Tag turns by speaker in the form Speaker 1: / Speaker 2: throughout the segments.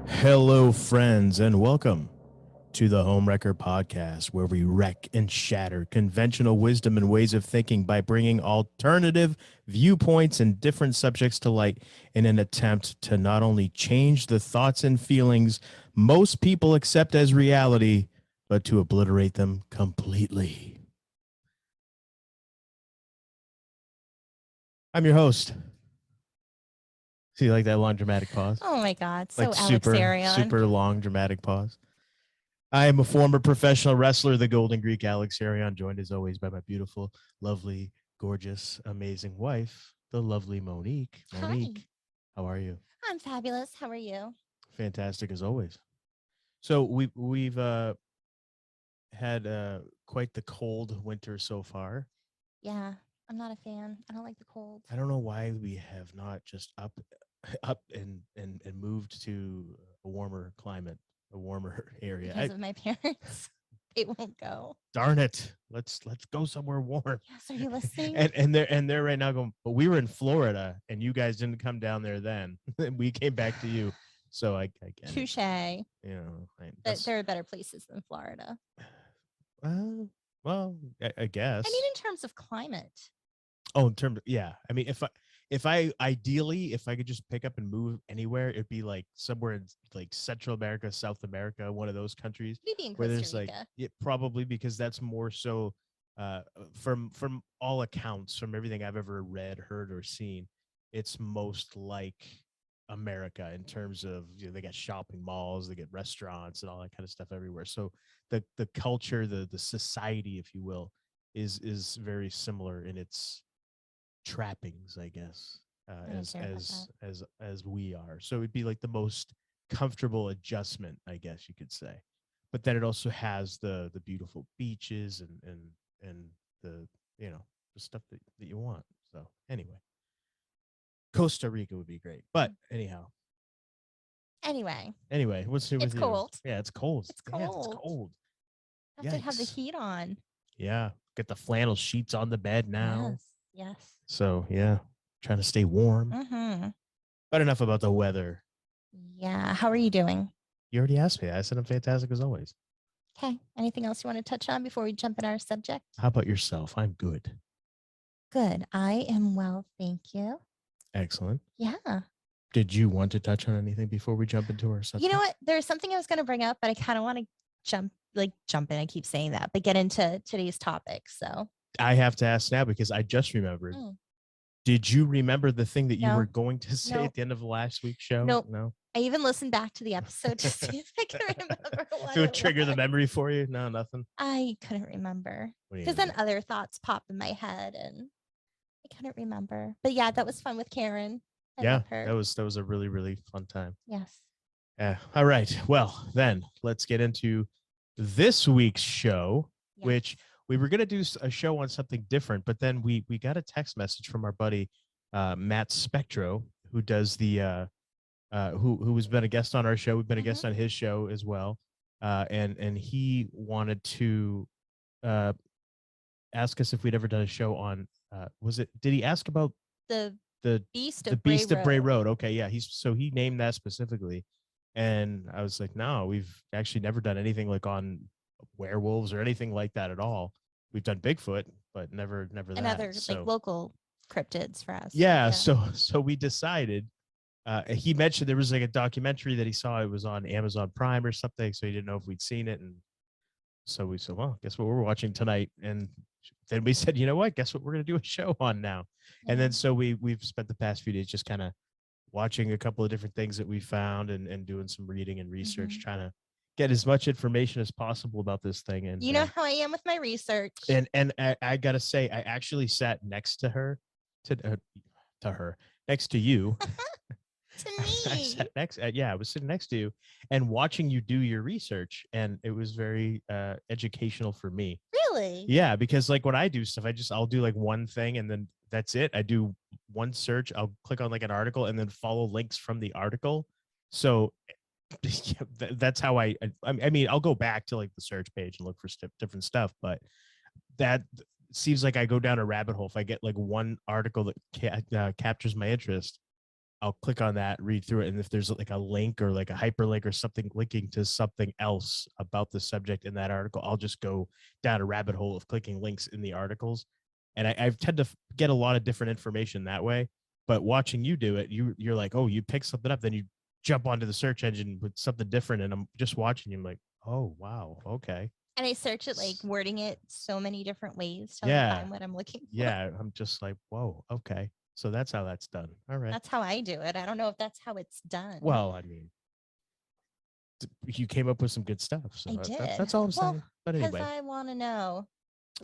Speaker 1: Hello, friends, and welcome to the Homewrecker Podcast, where we wreck and shatter conventional wisdom and ways of thinking by bringing alternative viewpoints and different subjects to light in an attempt to not only change the thoughts and feelings most people accept as reality, but to obliterate them completely. I'm your host. See, you like that long dramatic pause?
Speaker 2: Oh my God, so
Speaker 1: Like super long dramatic pause. I am a former professional wrestler, the Golden Greek Alex Arion, joined as always by my beautiful, lovely, gorgeous, amazing wife, the lovely Monique. Monique, how are you?
Speaker 2: I'm fabulous. How are you?
Speaker 1: Fantastic as always. So we've had quite the cold winter so far.
Speaker 2: Yeah, I'm not a fan. I don't like the cold.
Speaker 1: I don't know why we have not just up and moved to a warmer climate, a warmer area.
Speaker 2: Because of my parents. They won't go.
Speaker 1: Darn it. Let's go somewhere warm.
Speaker 2: Yes, are you listening?
Speaker 1: and they're right now going, but we were in Florida and you guys didn't come down there then. We came back to you. So I get
Speaker 2: Touche.
Speaker 1: it. You know,
Speaker 2: there are better places than Florida.
Speaker 1: Well, I guess.
Speaker 2: I mean, in terms of climate.
Speaker 1: Oh, in terms of, yeah. I mean, if I ideally, if I could just pick up and move anywhere, it'd be like somewhere in like Central America, South America, one of those countries.
Speaker 2: Maybe in
Speaker 1: where
Speaker 2: Costa
Speaker 1: there's
Speaker 2: Rica.
Speaker 1: like, it probably, because that's more so from all accounts, from everything I've ever read, heard, or seen, it's most like America in terms of, you know, they got shopping malls, they get restaurants and all that kind of stuff everywhere. So the culture, the society, if you will, is very similar in its trappings, I guess, as we are. So it'd be like the most comfortable adjustment, I guess you could say. But then it also has the beautiful beaches and the, you know, the stuff that you want. So anyway, Costa Rica would be great. But anyhow.
Speaker 2: Anyway,
Speaker 1: what's it with you?
Speaker 2: Cold.
Speaker 1: Yeah, it's cold.
Speaker 2: It's cold.
Speaker 1: Yeah, it's cold.
Speaker 2: You have to have the heat on.
Speaker 1: Yeah, get the flannel sheets on the bed now.
Speaker 2: Yes.
Speaker 1: So yeah, trying to stay warm.
Speaker 2: Mm-hmm.
Speaker 1: But enough about the weather.
Speaker 2: Yeah. How are you doing?
Speaker 1: You already asked me. I said I'm fantastic as always.
Speaker 2: Okay. Anything else you want to touch on before we jump in our subject?
Speaker 1: How about yourself? I'm good.
Speaker 2: Good. I am well, thank you.
Speaker 1: Excellent.
Speaker 2: Yeah.
Speaker 1: Did you want to touch on anything before we jump into our subject?
Speaker 2: You know what? There's something I was going to bring up, but I kind of want to jump in. I keep saying that, but get into today's topic. So
Speaker 1: I have to ask now because I just remembered. Did you remember the thing that you were going to say at the end of last week's show?
Speaker 2: Nope.
Speaker 1: No.
Speaker 2: I even listened back to the episode to see if I can remember what
Speaker 1: it would trigger the memory for you. No, nothing.
Speaker 2: I couldn't remember because then other thoughts popped in my head and I couldn't remember. But yeah, that was fun with Karen. I love her.
Speaker 1: That was a really, really fun time.
Speaker 2: Yes.
Speaker 1: All right. Well, then let's get into this week's show, which we were going to do a show on something different, but then we got a text message from our buddy Matt Spectro, who does the who has been a guest on our show. We've been a guest on his show as well, and he wanted to ask us if we'd ever done a show on did he ask about
Speaker 2: the Beast
Speaker 1: of Bray Road? Okay, yeah, he named that specifically, and I was like, no, we've actually never done anything like on werewolves or anything like that at all. We've done Bigfoot, but never
Speaker 2: and
Speaker 1: that.
Speaker 2: Other like local cryptids for us.
Speaker 1: Yeah, so we decided. He mentioned there was like a documentary that he saw. It was on Amazon Prime or something, so he didn't know if we'd seen it, and so we said, well, guess what we're watching tonight? And then we said, you know what? Guess what we're going to do a show on now? Yeah. And then so we've spent the past few days just kind of watching a couple of different things that we found and doing some reading and research, trying to get as much information as possible about this thing. And
Speaker 2: you know how I am with my research.
Speaker 1: And I got to say, I actually sat next to her, next to you.
Speaker 2: To me.
Speaker 1: I sat I was sitting next to you and watching you do your research, and it was very educational for me.
Speaker 2: Really?
Speaker 1: Yeah, because like when I do stuff, I'll do like one thing and then that's it. I do one search, I'll click on like an article and then follow links from the article. So that's how I mean, I'll go back to like the search page and look for different stuff, but that seems like I go down a rabbit hole if I get like one article that captures my interest. I'll click on that, read through it, and if there's like a link or like a hyperlink or something linking to something else about the subject in that article, I'll just go down a rabbit hole of clicking links in the articles. And I tend to get a lot of different information that way. But watching you do it, you're like, oh, you pick something up, then you jump onto the search engine with something different, and I'm just watching you. I'm like, oh wow, okay.
Speaker 2: And I search it, like wording it so many different ways till
Speaker 1: Yeah.
Speaker 2: I find what I'm looking for.
Speaker 1: Yeah, I'm just like, whoa, okay. So that's how that's done. All right.
Speaker 2: That's how I do it. I don't know if that's how it's done.
Speaker 1: Well, I mean, you came up with some good stuff. So
Speaker 2: I did.
Speaker 1: That's all I'm saying. But
Speaker 2: Because
Speaker 1: anyway,
Speaker 2: I want to know.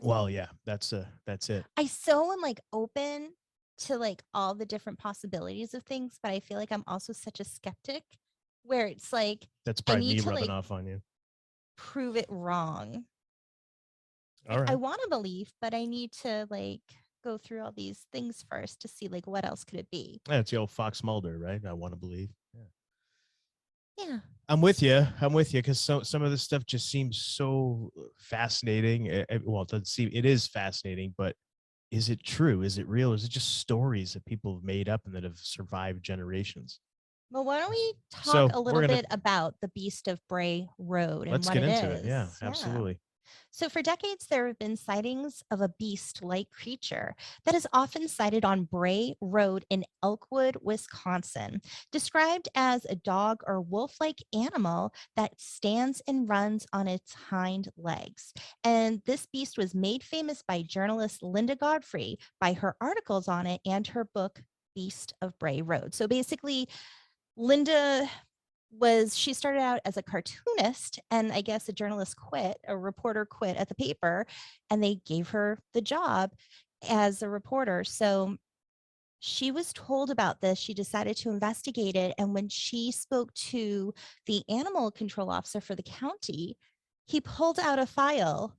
Speaker 1: well, yeah, that's it.
Speaker 2: I so am like open to like all the different possibilities of things, but I feel like I'm also such a skeptic where it's like
Speaker 1: That's probably me
Speaker 2: to,
Speaker 1: rubbing
Speaker 2: like,
Speaker 1: off on you.
Speaker 2: prove it wrong.
Speaker 1: All right.
Speaker 2: I want to believe, but I need to like go through all these things first to see like what else could it be.
Speaker 1: Yeah, it's the old Fox Mulder, right? I want to believe.
Speaker 2: Yeah.
Speaker 1: I'm with you. Because some of this stuff just seems so fascinating. Well, it doesn't seem, it is fascinating, but is it true? Is it real? Is it just stories that people have made up and that have survived generations?
Speaker 2: Well, why don't we talk a little bit about the Beast of Bray Road and
Speaker 1: let's
Speaker 2: what
Speaker 1: get
Speaker 2: it
Speaker 1: into
Speaker 2: is?
Speaker 1: it. Yeah, absolutely.
Speaker 2: So for decades, there have been sightings of a beast-like creature that is often sighted on Bray Road in Elkwood, Wisconsin, described as a dog or wolf-like animal that stands and runs on its hind legs. And this beast was made famous by journalist Linda Godfrey by her articles on it and her book, Beast of Bray Road. So basically, Linda she started out as a cartoonist, and I guess a reporter quit at the paper, and they gave her the job as a reporter. So she was told about this. She decided to investigate it. And when she spoke to the animal control officer for the county, he pulled out a file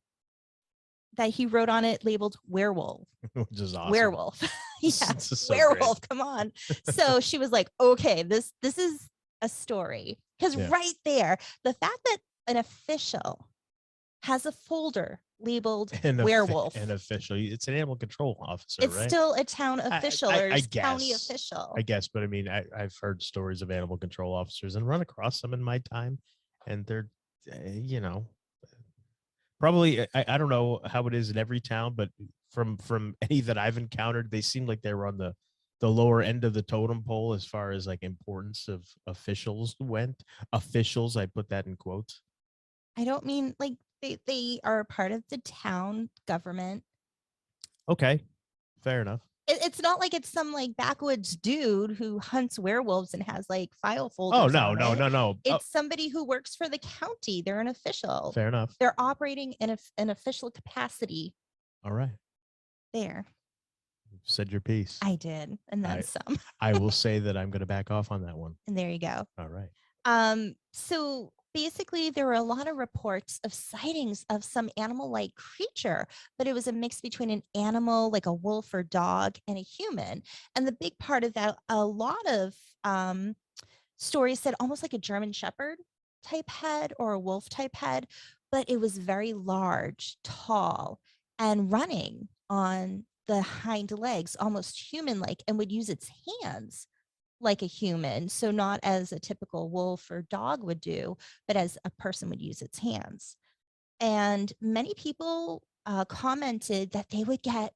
Speaker 2: that he wrote on it labeled werewolf.
Speaker 1: Which is awesome.
Speaker 2: Werewolf. Yeah.
Speaker 1: So
Speaker 2: werewolf.
Speaker 1: great.
Speaker 2: Come on. So she was like, okay, this is a story. Because right there, the fact that an official has a folder labeled werewolf.
Speaker 1: An official. It's an animal control officer,
Speaker 2: it's
Speaker 1: right?
Speaker 2: still a town official or
Speaker 1: I guess,
Speaker 2: county official.
Speaker 1: I guess, but I mean, I've heard stories of animal control officers and run across them in my time, and they're, probably, I don't know how it is in every town, but from any that I've encountered, they seem like they were on the lower end of the totem pole as far as like importance of officials went. Officials, I put that in quotes.
Speaker 2: I don't mean like they are a part of the town government.
Speaker 1: Okay, fair enough.
Speaker 2: It's not like it's some like backwoods dude who hunts werewolves and has like file folders.
Speaker 1: Oh, no.
Speaker 2: It's somebody who works for the county. They're an official.
Speaker 1: Fair enough.
Speaker 2: They're operating in an official capacity.
Speaker 1: All right.
Speaker 2: There.
Speaker 1: You've said your piece.
Speaker 2: I did. And then some.
Speaker 1: I will say that I'm going to back off on that one.
Speaker 2: And there you go.
Speaker 1: All right.
Speaker 2: So basically there were a lot of reports of sightings of some animal-like creature, but it was a mix between an animal like a wolf or dog and a human. And the big part of that, a lot of stories said almost like a German Shepherd type head or a wolf type head, but it was very large, tall, and running on the hind legs, almost human-like, and would use its hands like a human. So not as a typical wolf or dog would do, but as a person would use its hands. And many people commented that they would get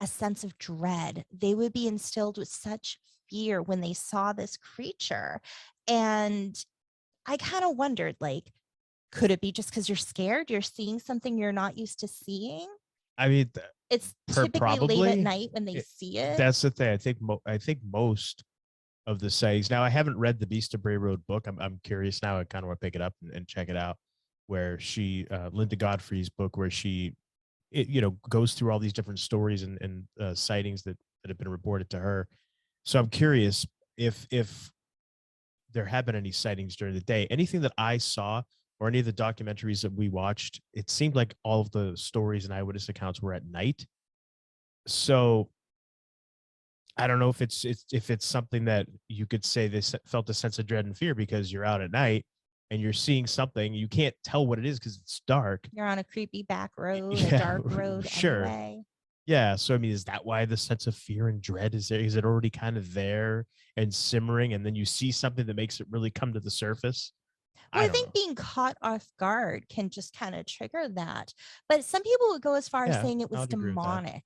Speaker 2: a sense of dread. They would be instilled with such fear when they saw this creature. And I kind of wondered, like, could it be just because you're scared? You're seeing something you're not used to seeing?
Speaker 1: I mean,
Speaker 2: it's typically late at night when they see it.
Speaker 1: That's the thing. I think most of the sayings. Now, I haven't read the Beast of Bray Road book. I'm curious now. I kind of want to pick it up and check it out. Where she, Linda Godfrey's book, where she, goes through all these different stories and sightings that have been reported to her. So I'm curious if there have been any sightings during the day. Anything that I saw or any of the documentaries that we watched, it seemed like all of the stories and eyewitness accounts were at night. So I don't know if it's something that you could say they felt a sense of dread and fear because you're out at night and you're seeing something. You can't tell what it is because it's dark.
Speaker 2: You're on a creepy back road, a dark road.
Speaker 1: Sure.
Speaker 2: Anyway.
Speaker 1: Yeah. So I mean, is that why the sense of fear and dread is there? Is it already kind of there and simmering, and then you see something that makes it really come to the surface?
Speaker 2: Well,
Speaker 1: I
Speaker 2: I
Speaker 1: don't
Speaker 2: think
Speaker 1: know.
Speaker 2: being caught off guard can just kind of trigger that. But some people would go as far as
Speaker 1: Yeah,
Speaker 2: saying it
Speaker 1: I
Speaker 2: was
Speaker 1: would agree with that.
Speaker 2: demonic.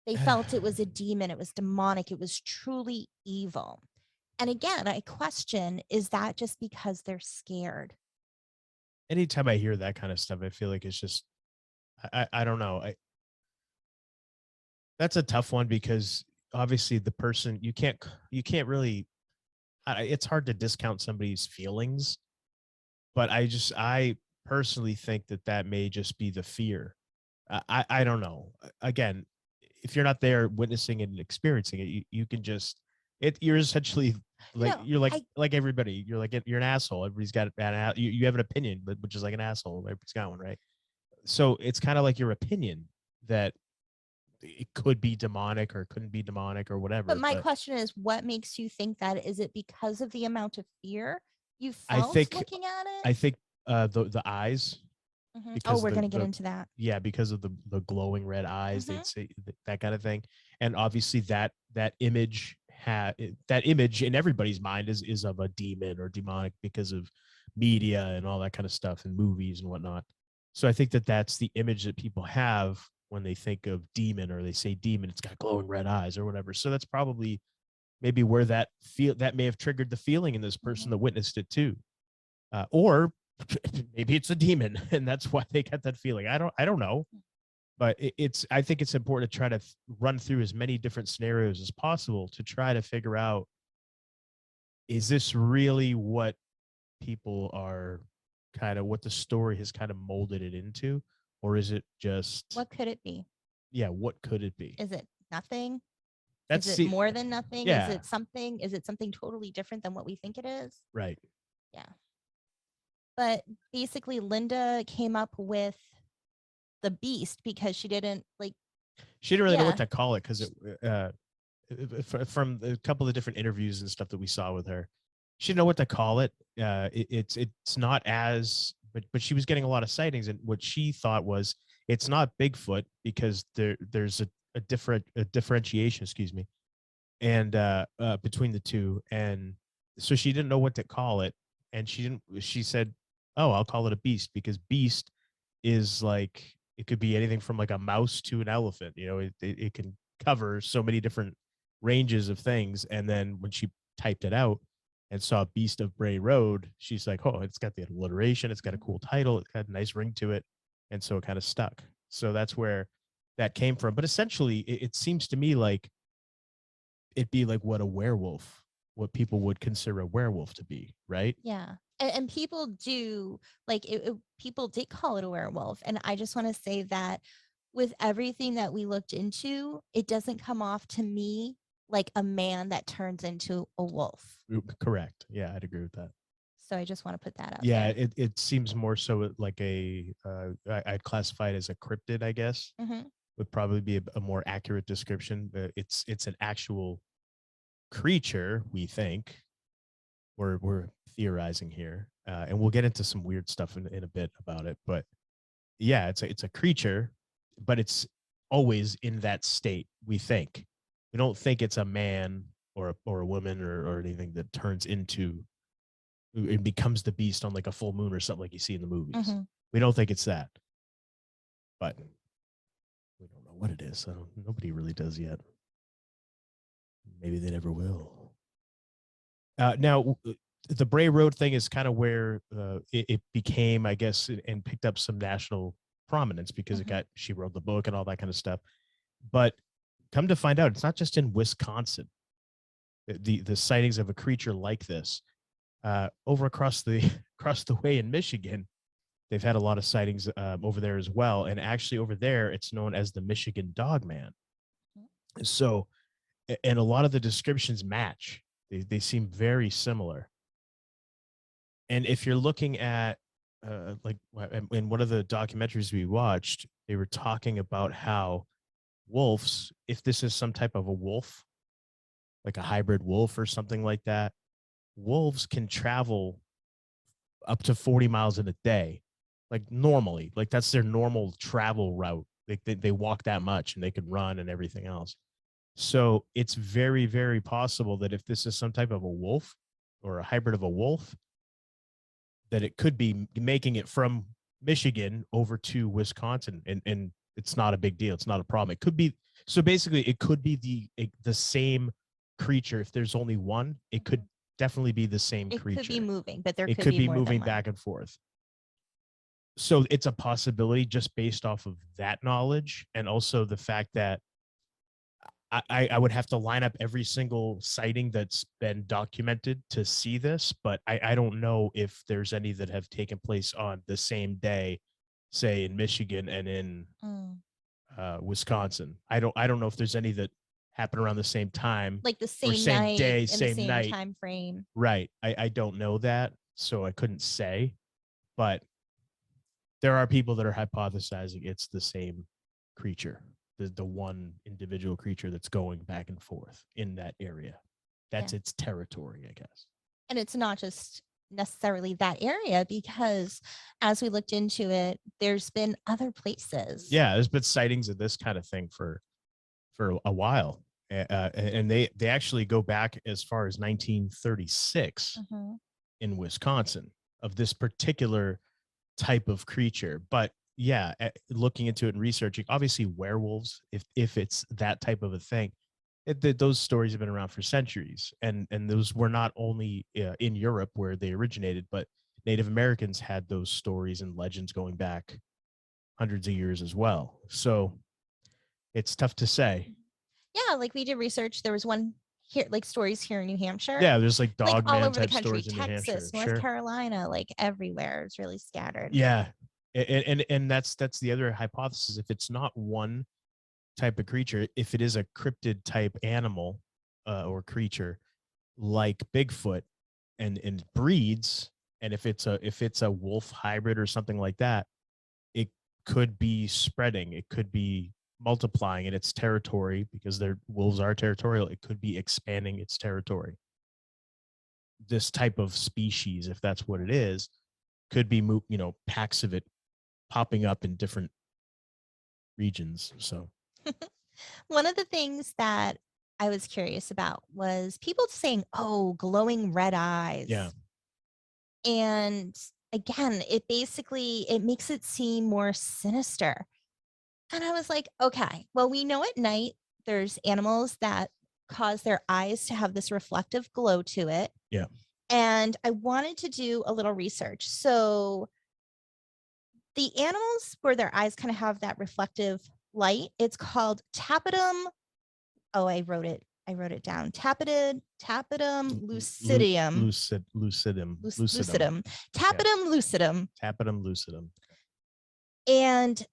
Speaker 2: They felt it was a demon, it was demonic, it was truly evil. And again, I question, is that just because they're scared?
Speaker 1: Anytime I hear that kind of stuff, I feel like it's just I don't know. That's a tough one because obviously the person you can't really it's hard to discount somebody's feelings, but I personally think that that may just be the fear. I don't know. Again, if you're not there witnessing it and experiencing it, you can just you're essentially like
Speaker 2: No,
Speaker 1: you're
Speaker 2: I
Speaker 1: like everybody. You're like you're an asshole. Everybody's got you have an opinion, but which is like an asshole. Everybody's got one, right? So it's kind of like your opinion that it could be demonic or couldn't be demonic or
Speaker 2: but
Speaker 1: whatever.
Speaker 2: my
Speaker 1: But
Speaker 2: question is, what makes you think that? Is it because of the amount of fear you
Speaker 1: I
Speaker 2: felt
Speaker 1: think
Speaker 2: looking at it?
Speaker 1: I think the eyes
Speaker 2: Oh,
Speaker 1: because
Speaker 2: we're going to get
Speaker 1: the
Speaker 2: into that.
Speaker 1: yeah because of the glowing red eyes
Speaker 2: Hmm.
Speaker 1: they'd say that kind of thing, and obviously that image that image in everybody's mind is of a demon or demonic because of media and all that kind of stuff and movies and whatnot. So I think that that's the image that people have when they think of demon or they say demon. It's got glowing red eyes or whatever. So that's probably maybe where that may have triggered the feeling in this person
Speaker 2: Hmm.
Speaker 1: that witnessed it too, or maybe it's a demon and that's why they got that feeling. I don't know, but it's I think it's important to try to run through as many different scenarios as possible to try to figure out, is this really what people are kind of what the story has kind of molded it into, or is it just
Speaker 2: What could it be?
Speaker 1: yeah, what could it be?
Speaker 2: Is it nothing? Is
Speaker 1: That's
Speaker 2: it
Speaker 1: the
Speaker 2: more than nothing? Is
Speaker 1: yeah,
Speaker 2: it something? Is it something totally different than what we think it is?
Speaker 1: right.
Speaker 2: Yeah. But basically, Linda came up with the beast because she didn't like,
Speaker 1: She didn't really know what
Speaker 2: yeah.
Speaker 1: to call it because from a couple of different interviews and stuff that we saw with her, she didn't know what to call it. It's not as but she was getting a lot of sightings, and what she thought was it's not Bigfoot because there's a differentiation, excuse me, and between the two, and so she didn't know what to call it, and she said, oh, I'll call it a beast because beast is like it could be anything from like a mouse to an elephant. You know, it can cover so many different ranges of things. And then when she typed it out and saw Beast of Bray Road, she's like, oh, it's got the alliteration, it's got a cool title, it's got a nice ring to it, and so it kind of stuck. So that's where that came from. But essentially, it seems to me like it'd be like what people would consider a werewolf to be, right?
Speaker 2: Yeah. And people do like people did call it a werewolf. And I just want to say that with everything that we looked into, it doesn't come off to me like a man that turns into a wolf.
Speaker 1: Correct. Yeah, I'd agree with that.
Speaker 2: So I just want to put that out
Speaker 1: Yeah,
Speaker 2: there.
Speaker 1: it seems more so like I'd classify it as a cryptid, I guess.
Speaker 2: Hmm.
Speaker 1: Would probably be a more accurate description. It's an actual creature, we think. We're theorizing here, and we'll get into some weird stuff in a bit about it. But yeah, it's a creature, but it's always in that state. We think we don't think it's a man or a woman or anything that turns into it becomes the beast on like a full moon or something like you see in the movies.
Speaker 2: Hmm.
Speaker 1: We don't think it's that, but we don't know what it is. Nobody really does yet. Maybe they never will. Now, the Bray Road thing is kind of where it became, I guess, and picked up some national prominence because
Speaker 2: Hmm.
Speaker 1: she wrote the book and all that kind of stuff. But come to find out, it's not just in Wisconsin. The sightings of a creature like this over across the across the way in Michigan, they've had a lot of sightings over there as well. And actually, over there, it's known as the Michigan Dogman. So, and a lot of the descriptions match. They seem very similar. And if you're looking at like in one of the documentaries we watched, they were talking about how wolves, if this is some type of a wolf, like a hybrid wolf or something like that, wolves can travel up to 40 miles in a day, like normally, like that's their normal travel route They walk that much and they can run and everything else. So it's very, very possible that if this is some type of a wolf or a hybrid of a wolf, that it could be making it from Michigan over to Wisconsin, and it's not a big deal. It's not a problem. It could be, so basically it could be the same creature. If there's only one, it could definitely be the same
Speaker 2: It
Speaker 1: creature.
Speaker 2: could be moving, but there
Speaker 1: It
Speaker 2: could
Speaker 1: could
Speaker 2: be
Speaker 1: be
Speaker 2: more
Speaker 1: moving
Speaker 2: than one.
Speaker 1: back and forth. So it's a possibility just based off of that knowledge, and also the fact that I would have to line up every single sighting that's been documented to see this, but I don't know if there's any that have taken place on the same day, say in Michigan and in Wisconsin. I don't know if there's any that happen around the same time,
Speaker 2: Like the
Speaker 1: or
Speaker 2: same
Speaker 1: same
Speaker 2: night
Speaker 1: day,
Speaker 2: and the
Speaker 1: same
Speaker 2: same
Speaker 1: night.
Speaker 2: time frame.
Speaker 1: Right. I don't know that, so I couldn't say, but there are people that are hypothesizing it's the same creature, the one individual creature that's going back and forth in that area. That's its territory, I guess.
Speaker 2: And it's not just necessarily that area, because as we looked into it, there's been other places.
Speaker 1: Yeah, there's been sightings of this kind of thing for a while. And they actually go back as far as 1936 in Wisconsin of this particular type of creature. But yeah, looking into it and researching, obviously werewolves, if it's that type of a thing, those stories have been around for centuries, and those were not only in Europe where they originated, but Native Americans had those stories and legends going back hundreds of years as well. So it's tough to say.
Speaker 2: Yeah, like we did research. There was one here, like stories here in New Hampshire.
Speaker 1: Yeah, there's like
Speaker 2: like all
Speaker 1: dogman
Speaker 2: over the
Speaker 1: type
Speaker 2: country,
Speaker 1: stories in New Hampshire.
Speaker 2: Texas, North
Speaker 1: Sure.
Speaker 2: Carolina, like everywhere. It's really scattered.
Speaker 1: Yeah, and that's the other hypothesis. If it's not one type of creature, if it is a cryptid type animal or creature like Bigfoot, and breeds, and if it's a wolf hybrid or something like that, it could be spreading. It could be multiplying in its territory, because their wolves are territorial. It could be expanding its territory. This type of species, if that's what it is, could be packs of it popping up in different regions. So
Speaker 2: one of the things that I was curious about was people saying, "Oh, glowing red eyes."
Speaker 1: Yeah.
Speaker 2: And again, it makes it seem more sinister. And I was like, okay, well, we know at night there's animals that cause their eyes to have this reflective glow to it.
Speaker 1: Yeah.
Speaker 2: And I wanted to do a little research. So the animals where their eyes kind of have that reflective light, it's called tapetum. Oh, I wrote it down. Tapetum lucidum.
Speaker 1: Lucidum.
Speaker 2: Tapetum lucidum.
Speaker 1: Tapetum lucidum.
Speaker 2: And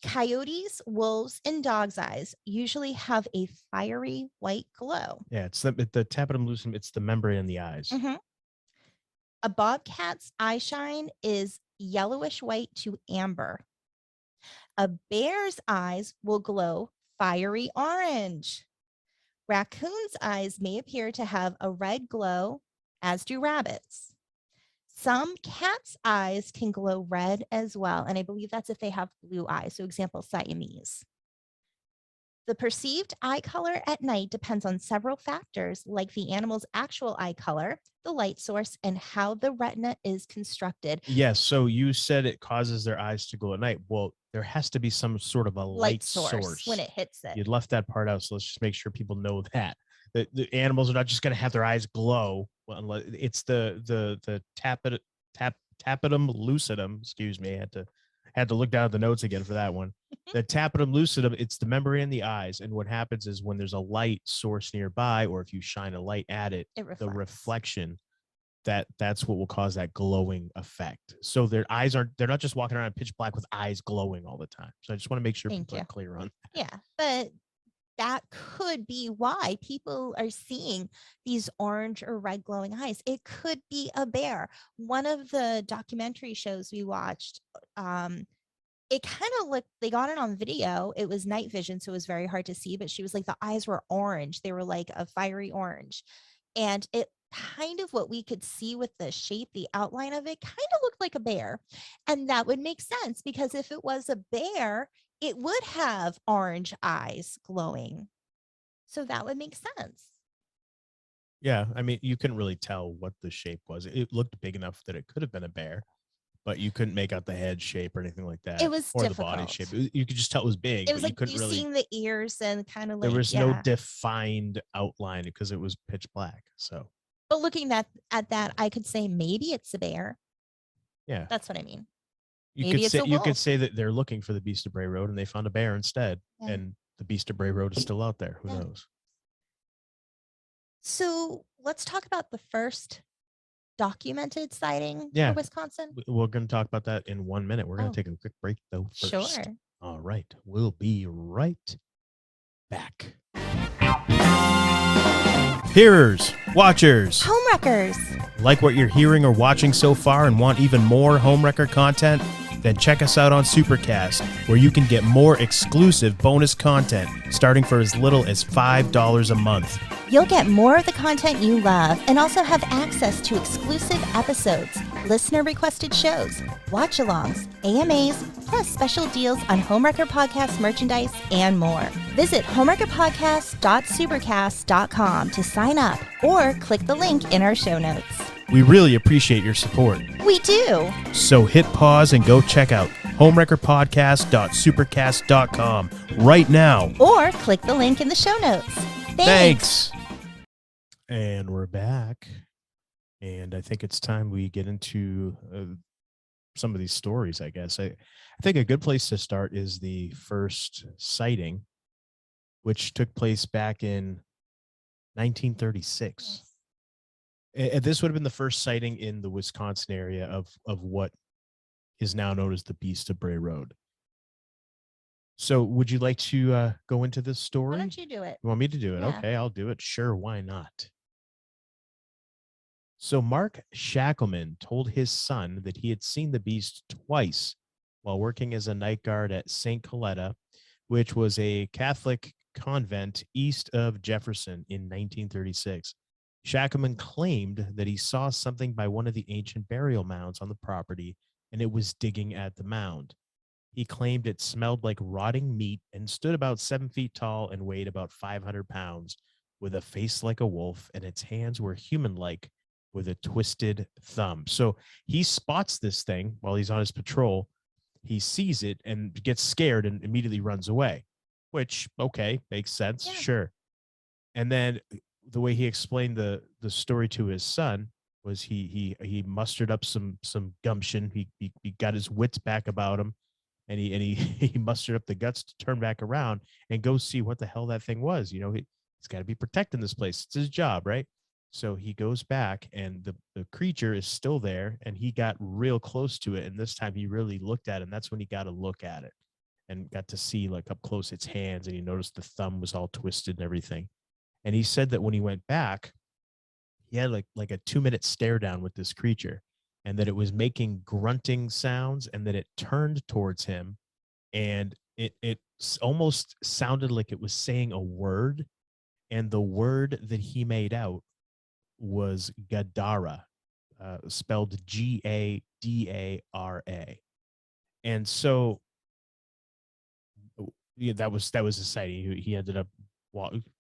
Speaker 2: coyotes, wolves, and dogs' eyes usually have a fiery white glow.
Speaker 1: Yeah, it's the tapetum lucidum. It's the membrane in the eyes.
Speaker 2: A bobcat's eye shine is yellowish white to amber. A bear's eyes will glow fiery orange. Raccoon's eyes may appear to have a red glow, as do rabbits. Some cats' eyes can glow red as well, and I believe that's if they have blue eyes. So example, Siamese. The perceived eye color at night depends on several factors, like the animal's actual eye color, the light source, and how the retina is constructed.
Speaker 1: Yes. So you said it causes their eyes to glow at night. Well, there has to be some sort of a light source
Speaker 2: when it hits it.
Speaker 1: You left that part out, so let's just make sure people know that the animals are not just going to have their eyes glow. Well, it's the tapetum lucidum. Excuse me, I had to look down at the notes again for that one. The tapetum lucidum, it's the membrane in the eyes, and what happens is when there's a light source nearby, or if you shine a light at it, the reflection, that's what will cause that glowing effect. So their eyes they're not just walking around pitch black with eyes glowing all the time. So I just want to make sure people are clear on that.
Speaker 2: Yeah, but that could be why people are seeing these orange or red glowing eyes. It could be a bear. One of the documentary shows we watched, it kind of looked, they got it on video. It was night vision, so it was very hard to see, but she was like, the eyes were orange. They were like a fiery orange. And it kind of what we could see with the shape, the outline of it kind of looked like a bear. And that would make sense because if it was a bear, it would have orange eyes glowing. So that would make sense.
Speaker 1: Yeah, I mean, you couldn't really tell what the shape was. It looked big enough that it could have been a bear, but you couldn't make out the head shape or anything like that,
Speaker 2: It was
Speaker 1: or the body shape.
Speaker 2: difficult.
Speaker 1: You could just tell it was big,
Speaker 2: It
Speaker 1: but
Speaker 2: was
Speaker 1: you
Speaker 2: like
Speaker 1: couldn't
Speaker 2: you
Speaker 1: really.
Speaker 2: seeing the ears and kind of
Speaker 1: There
Speaker 2: like,
Speaker 1: was no
Speaker 2: yeah.
Speaker 1: defined outline because it was pitch black. So
Speaker 2: But looking at that, I could say maybe it's a bear.
Speaker 1: yeah,
Speaker 2: That's what I mean.
Speaker 1: you
Speaker 2: Maybe
Speaker 1: could
Speaker 2: it's
Speaker 1: say
Speaker 2: a wolf.
Speaker 1: that they're looking for the Beast of Bray Road and they found a bear instead,
Speaker 2: Yeah.
Speaker 1: and the Beast of Bray Road is still out there. Who
Speaker 2: Yeah.
Speaker 1: knows?
Speaker 2: So let's talk about the first documented sighting
Speaker 1: Yeah.
Speaker 2: for Wisconsin.
Speaker 1: We're going to talk about that in 1 minute. We're going
Speaker 2: Oh.
Speaker 1: to take a quick break though first.
Speaker 2: Sure.
Speaker 1: All right, we'll be right back. Hearers, watchers,
Speaker 2: Homewreckers.
Speaker 1: like what you're hearing or watching so far and want even more Homewrecker content? Then check us out on Supercast, where you can get more exclusive bonus content starting for as little as $5 a month.
Speaker 2: You'll get more of the content you love and also have access to exclusive episodes, listener-requested shows, watch-alongs, AMAs, plus special deals on Homewrecker Podcast merchandise and more. Visit homewreckerpodcast.supercast.com to sign up or click the link in our show notes.
Speaker 1: We really appreciate your support.
Speaker 2: We do.
Speaker 1: So hit pause and go check out homewreckerpodcast.supercast.com right now.
Speaker 2: Or click the link in the show notes. Thanks.
Speaker 1: And we're back. And I think it's time we get into some of these stories, I guess. I think a good place to start is the first sighting, which took place back in 1936. And this would have been the first sighting in the Wisconsin area of what is now known as the Beast of Bray Road. So would you like to go into this story?
Speaker 2: Why don't you do it?
Speaker 1: You want me to do it?
Speaker 2: Yeah.
Speaker 1: Okay, I'll do it. Sure, why not? So Mark Shackleman told his son that he had seen the beast twice while working as a night guard at St. Coletta, which was a Catholic convent east of Jefferson in 1936. Shackleman claimed that he saw something by one of the ancient burial mounds on the property, and it was digging at the mound. He claimed it smelled like rotting meat and stood about 7 feet tall and weighed about 500 pounds, with a face like a wolf, and its hands were human-like with a twisted thumb. So he spots this thing while he's on his patrol. He sees it and gets scared and immediately runs away, which, okay, makes sense.
Speaker 2: Yeah.
Speaker 1: Sure. And then the way he explained the story to his son was he mustered up some gumption. He got his wits back about him, and he mustered up the guts to turn back around and go see what the hell that thing was. You know, he's got to be protecting this place. It's his job, right? So he goes back, and the creature is still there, and he got real close to it. And this time he really looked at it, and that's when he got a look at it and got to see like up close its hands, and he noticed the thumb was all twisted and everything. And he said that when he went back, he had like a 2-minute stare down with this creature, and that it was making grunting sounds, and that it turned towards him, and it almost sounded like it was saying a word, and the word that he made out was Gadara, spelled Gadara. And so yeah, that was his sighting. He ended up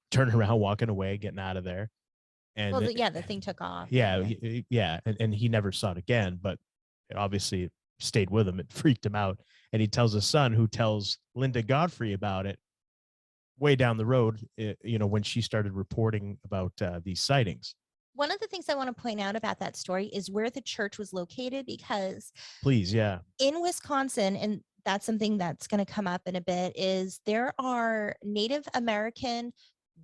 Speaker 1: turning around, walking away, getting out of there. And
Speaker 2: Well, the thing took off.
Speaker 1: yeah,
Speaker 2: Yeah.
Speaker 1: and he never saw it again, but it obviously stayed with him. It freaked him out, and he tells his son, who tells Linda Godfrey about it way down the road, when she started reporting about these sightings.
Speaker 2: One of the things I want to point out about that story is where the church was located, because
Speaker 1: Please, yeah.
Speaker 2: in Wisconsin, and that's something that's going to come up in a bit, is there are Native American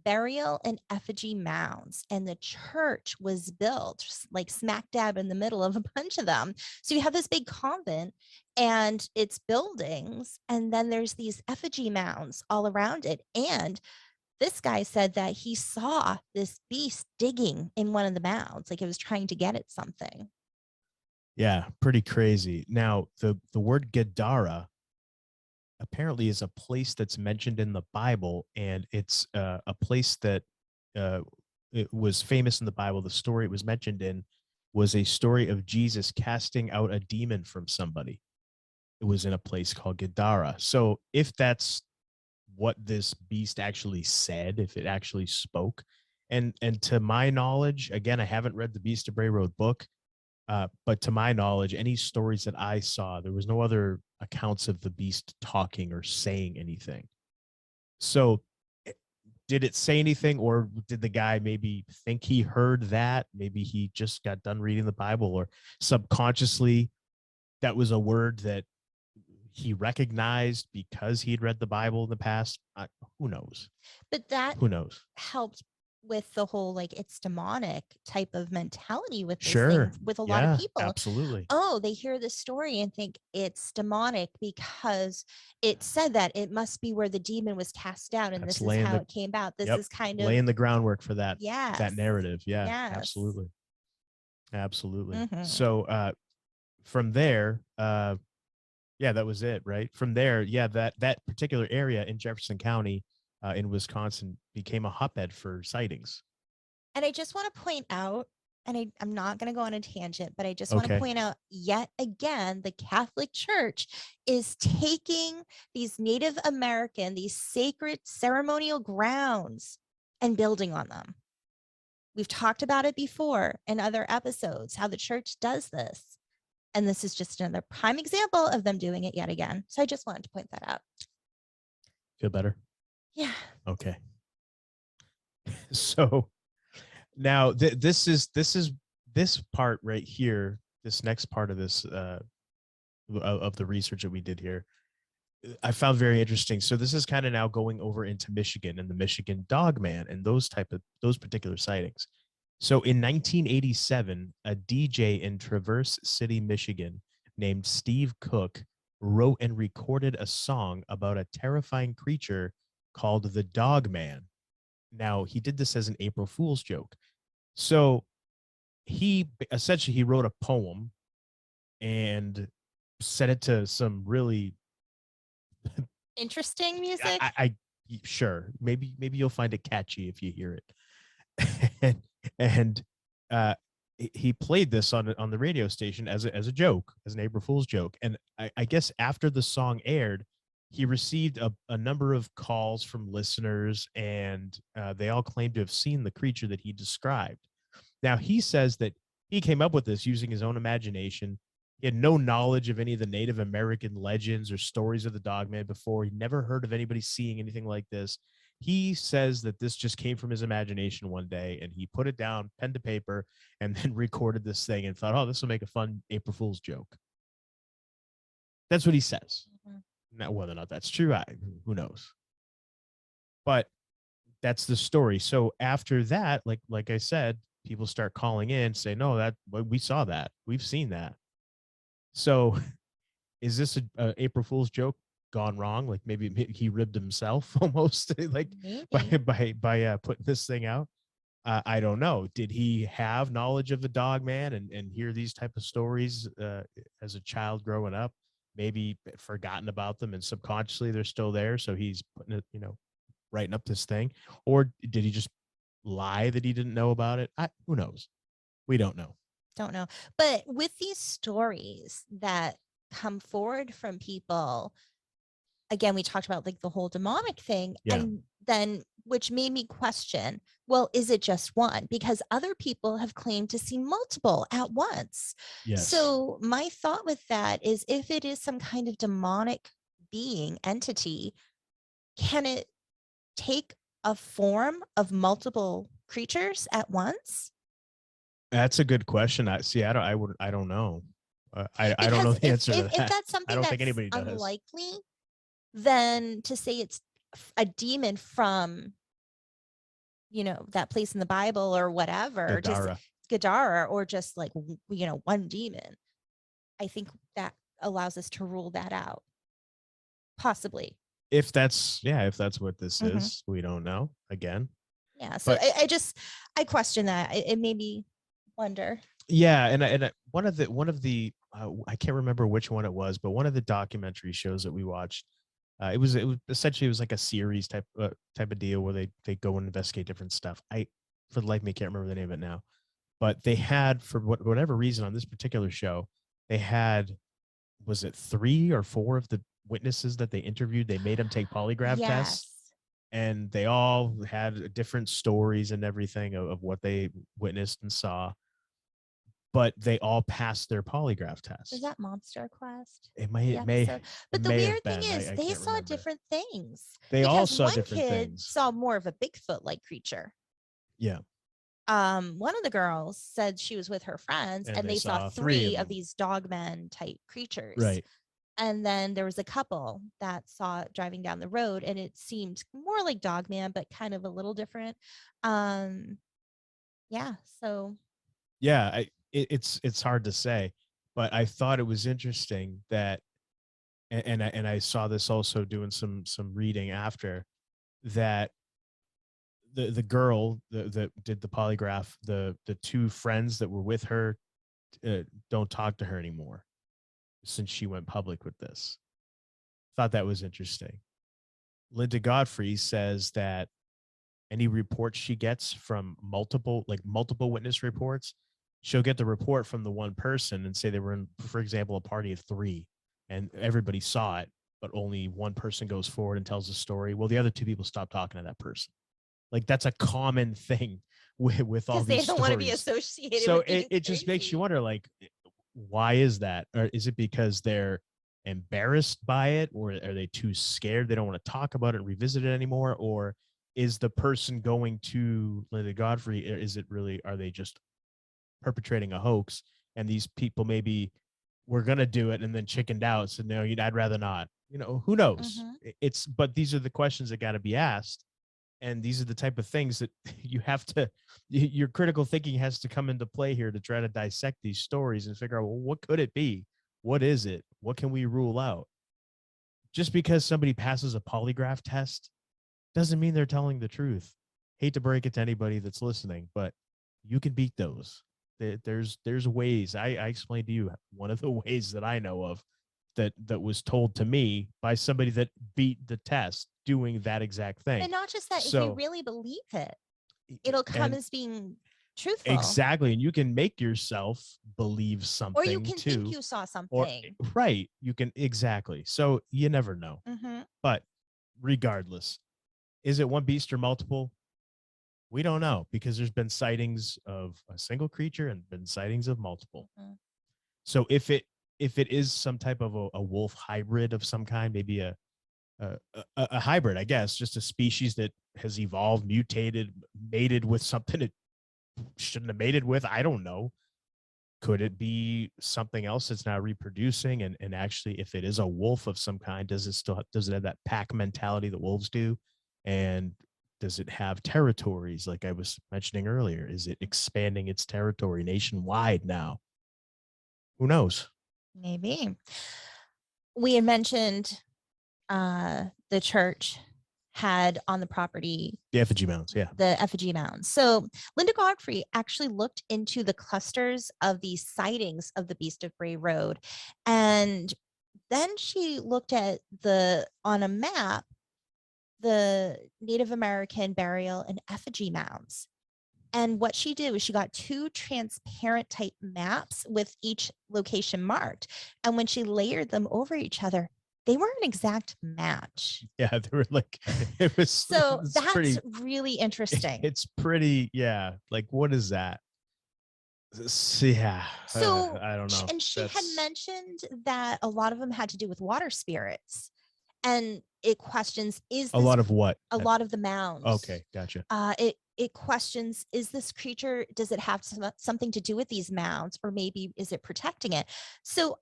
Speaker 2: burial and effigy mounds, and the church was built like smack dab in the middle of a bunch of them. So you have this big convent and its buildings, and then there's these effigy mounds all around it. And this guy said that he saw this beast digging in one of the mounds, like it was trying to get at something.
Speaker 1: Yeah, pretty crazy. Now, the word Gadara apparently is a place that's mentioned in the Bible, and it's a place that it was famous in the Bible. The story it was mentioned in was a story of Jesus casting out a demon from somebody. It was in a place called Gadara. So if that's what this beast actually said, if it actually spoke, and to my knowledge, again, I haven't read the Beast of Bray Road book, but to my knowledge, any stories that I saw, there was no other accounts of the beast talking or saying anything. So did it say anything, or did the guy maybe think he heard that? Maybe he just got done reading the Bible, or subconsciously that was a word that he recognized because he'd read the Bible in the past. Who knows?
Speaker 2: But that
Speaker 1: Who knows?
Speaker 2: helped with the whole like it's demonic type of mentality with this
Speaker 1: Sure.
Speaker 2: thing with a lot of people.
Speaker 1: Absolutely.
Speaker 2: Oh, they hear the story and think it's demonic because it said that it must be where the demon was cast out, and
Speaker 1: That's
Speaker 2: this is how it came about. This is kind of
Speaker 1: laying the groundwork for that
Speaker 2: yes,
Speaker 1: narrative. Yeah,
Speaker 2: yes.
Speaker 1: absolutely.
Speaker 2: Mhm.
Speaker 1: So from there, yeah, that was it, right? From there, yeah, that particular area in Jefferson County in Wisconsin became a hotbed for sightings.
Speaker 2: And I just want to point out, and I'm not going to go on a tangent, but I just want to
Speaker 1: Okay.
Speaker 2: point out yet again, the Catholic Church is taking these Native American, these sacred ceremonial grounds and building on them. We've talked about it before in other episodes, how the church does this. And this is just another prime example of them doing it yet again. So I just wanted to point that out.
Speaker 1: Feel better?
Speaker 2: Yeah.
Speaker 1: Okay. So now this part right here, this next part of this of the research that we did here, I found very interesting. So this is kind of now going over into Michigan and the Michigan Dogman and those particular sightings. So in 1987, a DJ in Traverse City, Michigan, named Steve Cook wrote and recorded a song about a terrifying creature called the Dogman. Now, he did this as an April Fool's joke. So he wrote a poem and set it to some really
Speaker 2: interesting music.
Speaker 1: I sure, maybe you'll find it catchy if you hear it. and he played this on the radio station as a joke, as an April Fool's joke. And I guess after the song aired, he received a number of calls from listeners, and they all claimed to have seen the creature that he described. Now, he says that he came up with this using his own imagination. He had no knowledge of any of the Native American legends or stories of the Dogman before. He never heard of anybody seeing anything like this. He says that this just came from his imagination one day, and he put it down, pen to paper, and then recorded this thing and thought, oh, this will make a fun April Fool's joke. That's what he says. Mm-hmm. Now, whether or not that's true, who knows? But that's the story. So after that, like I said, people start calling in, say, no, that we saw that. We've seen that. So is this a April Fool's joke gone wrong? Like maybe he ribbed himself almost like by putting this thing out. I don't know. Did he have knowledge of the Dogman and hear these type of stories as a child growing up? Maybe forgotten about them and subconsciously they're still there. So he's putting it, writing up this thing. Or did he just lie that he didn't know about it? Who knows? We don't know.
Speaker 2: Don't know. But with these stories that come forward from people, again, we talked about like the whole demonic thing, and then which made me question, well, is it just one? Because other people have claimed to see multiple at once. Yes. So my thought with that is, if it is some kind of demonic being entity, can it take a form of multiple creatures at once?
Speaker 1: That's a good question. I don't know. I don't know the answer to that.
Speaker 2: If that's something I don't think anybody does. Unlikely, then to say it's a demon from, that place in the Bible or whatever, Gadara, or just like, one demon, I think that allows us to rule that out. Possibly. If that's
Speaker 1: what this is, we don't know again.
Speaker 2: Yeah. So I question that. It made me wonder.
Speaker 1: Yeah. And one of the I can't remember which one it was, but one of the documentary shows that we watched, it was essentially like a series type of deal where they go and investigate different stuff. for the life of me, can't remember the name of it now. But they had, for whatever reason, on this particular show, they had, was it 3 or 4 of the witnesses that they interviewed? They made them take polygraph tests,
Speaker 2: Yes.
Speaker 1: and they all had different stories and everything of what they witnessed and saw, but they all passed their polygraph
Speaker 2: Was
Speaker 1: test.
Speaker 2: that Monster Quest?
Speaker 1: It may,
Speaker 2: The
Speaker 1: it may,
Speaker 2: episode.
Speaker 1: it
Speaker 2: But the
Speaker 1: may have
Speaker 2: weird thing
Speaker 1: been.
Speaker 2: is
Speaker 1: I
Speaker 2: they
Speaker 1: can't
Speaker 2: saw
Speaker 1: remember.
Speaker 2: different things
Speaker 1: They all
Speaker 2: because
Speaker 1: saw
Speaker 2: one
Speaker 1: different
Speaker 2: kid
Speaker 1: things.
Speaker 2: saw more of a Bigfoot-like creature.
Speaker 1: Yeah.
Speaker 2: One of the girls said she was with her friends and
Speaker 1: they
Speaker 2: they saw
Speaker 1: three
Speaker 2: 3
Speaker 1: of
Speaker 2: of
Speaker 1: them.
Speaker 2: these dogmen type creatures.
Speaker 1: Right.
Speaker 2: And then there was a couple that saw it driving down the road and it seemed more like dogman, but kind of a little different. Yeah. So
Speaker 1: Yeah, it's hard to say, but I thought it was interesting that, and I saw this also doing some reading after that, the girl that did the polygraph, the 2 friends that were with her don't talk to her anymore since she went public with this. Thought that was interesting. Linda Godfrey says that any reports she gets from multiple witness reports, she'll get the report from the one person and say they were in, for example, a party of 3 and everybody saw it, but only one person goes forward and tells the story. Well, the other 2 people stop talking to that person. Like, that's a common thing with all
Speaker 2: because they
Speaker 1: these
Speaker 2: don't want to be
Speaker 1: stories.
Speaker 2: associated
Speaker 1: So
Speaker 2: with being
Speaker 1: it just makes you
Speaker 2: crazy.
Speaker 1: wonder, like, why is that? Or is it because they're embarrassed by it, or are they too scared they don't want to talk about it and revisit it anymore? Or is the person going to Linda Godfrey, is it really, are they just perpetrating a hoax, and these people maybe were gonna do it and then chickened out, said no, I'd rather not, who knows?
Speaker 2: Mhm.
Speaker 1: It's, but these are the questions that got to be asked, and these are the type of things that you have to, your critical thinking has to come into play here to try to dissect these stories and figure out, well, what could it be? What is it? What can we rule out? Just because somebody passes a polygraph test doesn't mean they're telling the truth. Hate to break it to anybody that's listening, but you can beat those. There's ways. I explained to you one of the ways that I know of that was told to me by somebody that beat the test doing that exact thing.
Speaker 2: And not just that, if you
Speaker 1: So,
Speaker 2: really believe it, it'll come
Speaker 1: and
Speaker 2: as being truthful.
Speaker 1: exactly, and you can make yourself believe
Speaker 2: Or you
Speaker 1: something
Speaker 2: can
Speaker 1: too,
Speaker 2: think you saw
Speaker 1: or
Speaker 2: something.
Speaker 1: right, you can, exactly. So you never know.
Speaker 2: Mm-hmm.
Speaker 1: But regardless, is it one beast or multiple? We don't know, because there's been sightings of a single creature and been sightings of multiple.
Speaker 2: Mm-hmm.
Speaker 1: So if it is some type of a wolf hybrid of some kind, maybe a hybrid, I guess, just a species that has evolved, mutated, mated with something it shouldn't have mated with. I don't know. Could it be something else that's now reproducing? And actually, if it is a wolf of some kind, does it have that pack mentality that wolves do? And does it have territories like I was mentioning earlier? Is it expanding its territory nationwide now? Who knows?
Speaker 2: Maybe. We had mentioned the church had on the property
Speaker 1: The effigy mounds, yeah.
Speaker 2: the effigy mounds. So Linda Godfrey actually looked into the clusters of these sightings of the Beast of Bray Road. And then she looked at on a map, the Native American burial and effigy mounds. And what she did was she got 2 transparent type maps with each location marked. And when she layered them over each other, they were an exact match.
Speaker 1: Yeah, they were like, it was
Speaker 2: So that's
Speaker 1: pretty,
Speaker 2: really interesting.
Speaker 1: it's pretty, yeah. Like, what is that? Yeah,
Speaker 2: So,
Speaker 1: I don't know.
Speaker 2: and she had mentioned that a lot of them had to do with water spirits. And it questions,
Speaker 1: a lot of what?
Speaker 2: A lot of the mounds.
Speaker 1: Okay, gotcha.
Speaker 2: It questions, is this creature, does it have something to do with these mounds, or maybe is it protecting it? So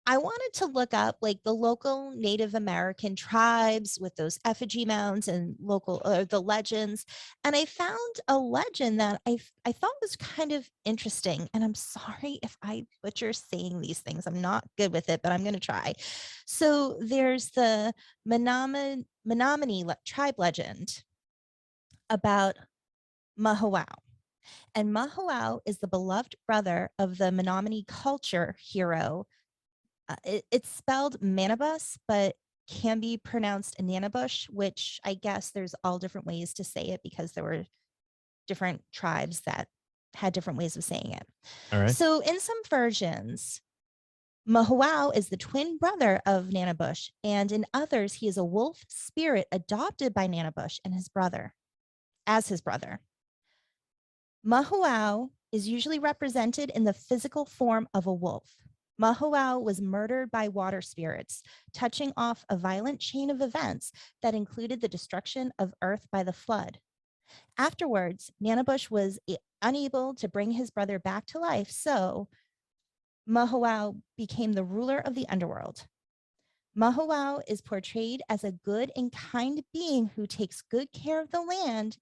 Speaker 2: I wanted to look up like the local Native American tribes with those effigy mounds and the legends. And I found a legend that I thought was kind of interesting. And I'm sorry if I butcher saying these things. I'm not good with it, but I'm going to try. So there's the Menominee tribe legend about Mahawau. And Mahawau is the beloved brother of the Menominee culture hero. It's spelled Manabus, but can be pronounced Ananabush, which I guess there's all different ways to say it because there were different tribes that had different ways of saying it.
Speaker 1: All right.
Speaker 2: So in some versions, Mahuau is the twin brother of Nanabush, and in others, he is a wolf spirit adopted by Nanabush and his brother as his brother. Mahuau is usually represented in the physical form of a wolf. Mahuau was murdered by water spirits, touching off a violent chain of events that included the destruction of Earth by the flood. Afterwards, Nanabush was unable to bring his brother back to life, so Mahuau became the ruler of the underworld. Mahuau is portrayed as a good and kind being who takes good care of the land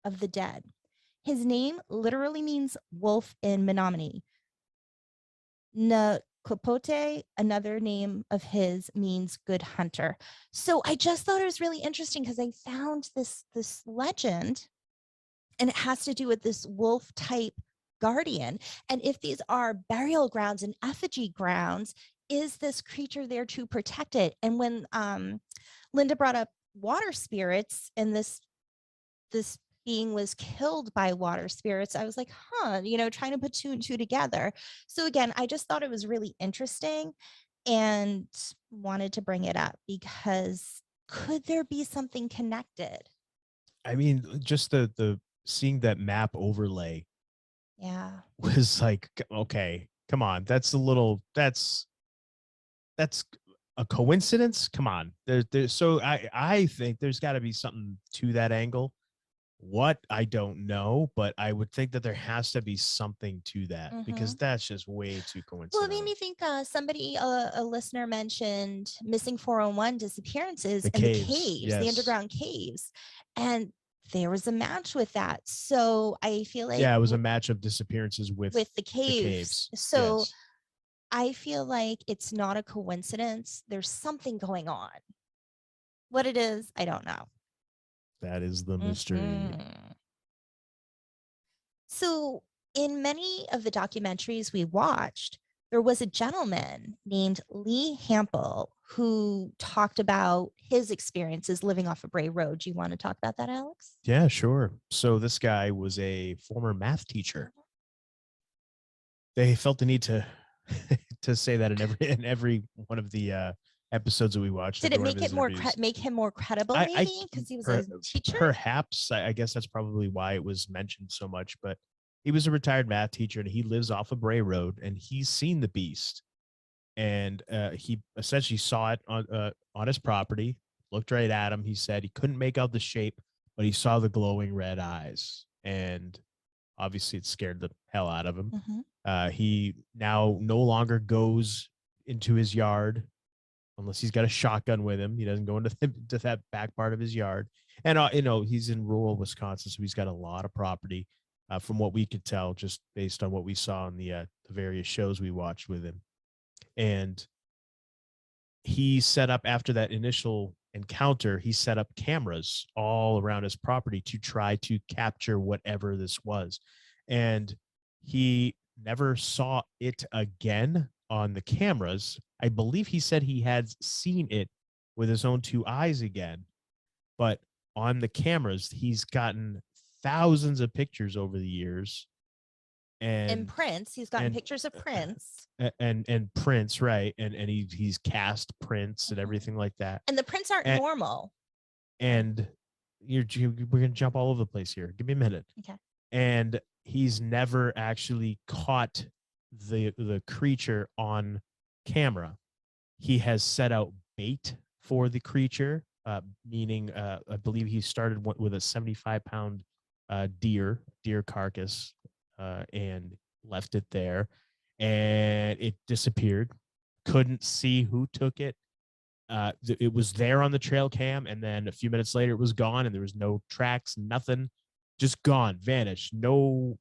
Speaker 2: of the dead. His name literally means wolf in Menominee. Nakopote, another name of his, means good hunter. So I just thought it was really interesting because I found this legend, and it has to do with this wolf type guardian. And if these are burial grounds and effigy grounds, is this creature there to protect it? And when Linda brought up water spirits and this being was killed by water spirits, I was like, trying to put two and two together. So again, I just thought it was really interesting and wanted to bring it up because could there be something connected?
Speaker 1: I mean, just the seeing that map overlay was like, okay, come on. That's a coincidence. Come on. So I think there's got to be something to that angle. What, I don't know, but I would think that there has to be something to that because that's just way too coincidental.
Speaker 2: Well, it made me think somebody, a listener mentioned missing 401 disappearances in the caves,
Speaker 1: yes.
Speaker 2: the underground caves. And there was a match with that. So I feel like
Speaker 1: it was a match of disappearances with
Speaker 2: the caves. So yes. I feel like it's not a coincidence. There's something going on. What it is, I don't know.
Speaker 1: That is the mystery.
Speaker 2: So in many of the documentaries we watched, there was a gentleman named Lee Hampel who talked about his experiences living off of Bray Road. Do you want to talk about that, Alex?
Speaker 1: Yeah, sure. So this guy was a former math teacher. They felt the need to say that in every one of the episodes that we watched.
Speaker 2: Did it make it make him more credible, maybe because he was a teacher?
Speaker 1: Perhaps. I guess that's probably why it was mentioned so much. But he was a retired math teacher, and he lives off of Bray Road, and he's seen the beast. And he essentially saw it on his property. Looked right at him. He said he couldn't make out the shape, but he saw the glowing red eyes, and obviously it scared the hell out of him. He now no longer goes into his yard unless he's got a shotgun with him. He doesn't go into that back part of his yard. And, he's in rural Wisconsin, so he's got a lot of property from what we could tell, just based on what we saw in the various shows we watched with him. And he set up, after that initial encounter, he set up cameras all around his property to try to capture whatever this was. And he never saw it again on the cameras. I believe he said he had seen it with his own two eyes again, but on the cameras, he's gotten thousands of pictures over the years. And
Speaker 2: prints, he's gotten pictures of prints.
Speaker 1: And prints, right? And he's cast prints and everything like that.
Speaker 2: And the prints aren't normal.
Speaker 1: And we're gonna jump all over the place here. Give me a minute.
Speaker 2: Okay.
Speaker 1: And he's never actually caught the creature on camera. He has set out bait for the creature, meaning I believe he started with a 75-pound deer carcass and left it there, and it disappeared. Couldn't see who took it. It was there on the trail cam, and then a few minutes later it was gone, and there was no tracks, nothing, just gone, vanished. No.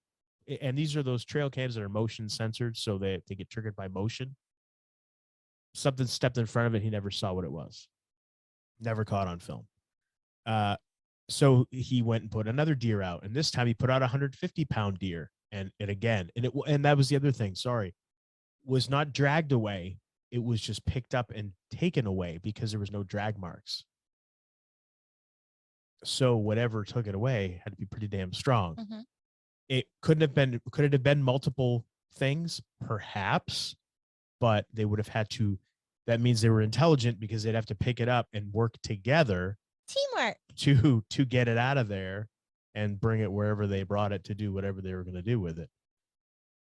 Speaker 1: And these are those trail cams that are motion censored, so they get triggered by motion. Something stepped in front of it. He never saw what it was. Never caught on film. So he went and put another deer out, and this time he put out a 150-pound deer, and that was the other thing. Sorry, was not dragged away. It was just picked up and taken away because there was no drag marks. So whatever took it away had to be pretty damn strong.
Speaker 2: Mhm.
Speaker 1: It couldn't have been, could it have been multiple things? Perhaps, but they would have had to, that means they were intelligent because they'd have to pick it up and work together
Speaker 2: Teamwork.
Speaker 1: to get it out of there and bring it wherever they brought it to do whatever they were going to do with it.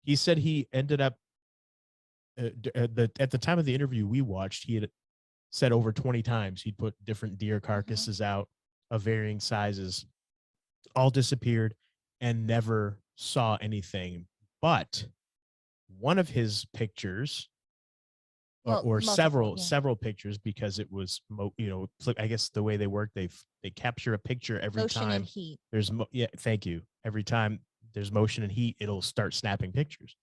Speaker 1: He said he ended up at the time of the interview we watched, he had said over 20 times he'd put different deer carcasses out of varying sizes, all disappeared and never saw anything. But one of his pictures,
Speaker 2: Well,
Speaker 1: or
Speaker 2: multiple, yeah.
Speaker 1: several pictures, because it was I guess the way they work, they capture a picture every
Speaker 2: Motion
Speaker 1: time
Speaker 2: and heat.
Speaker 1: there's yeah, thank you, every time there's motion and heat, it'll start snapping pictures.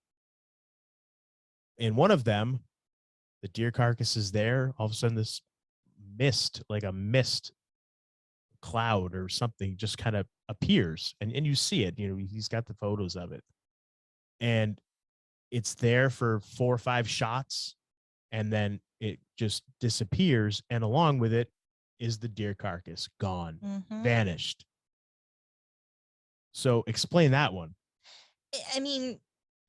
Speaker 1: In one of them, the deer carcass is there, all of a sudden this mist, like a mist cloud or something, just kind of appears, and you see it, he's got the photos of it, and it's there for 4 or 5 shots, and then it just disappears, and along with it is the deer carcass, gone, vanished. So explain that one.
Speaker 2: I mean,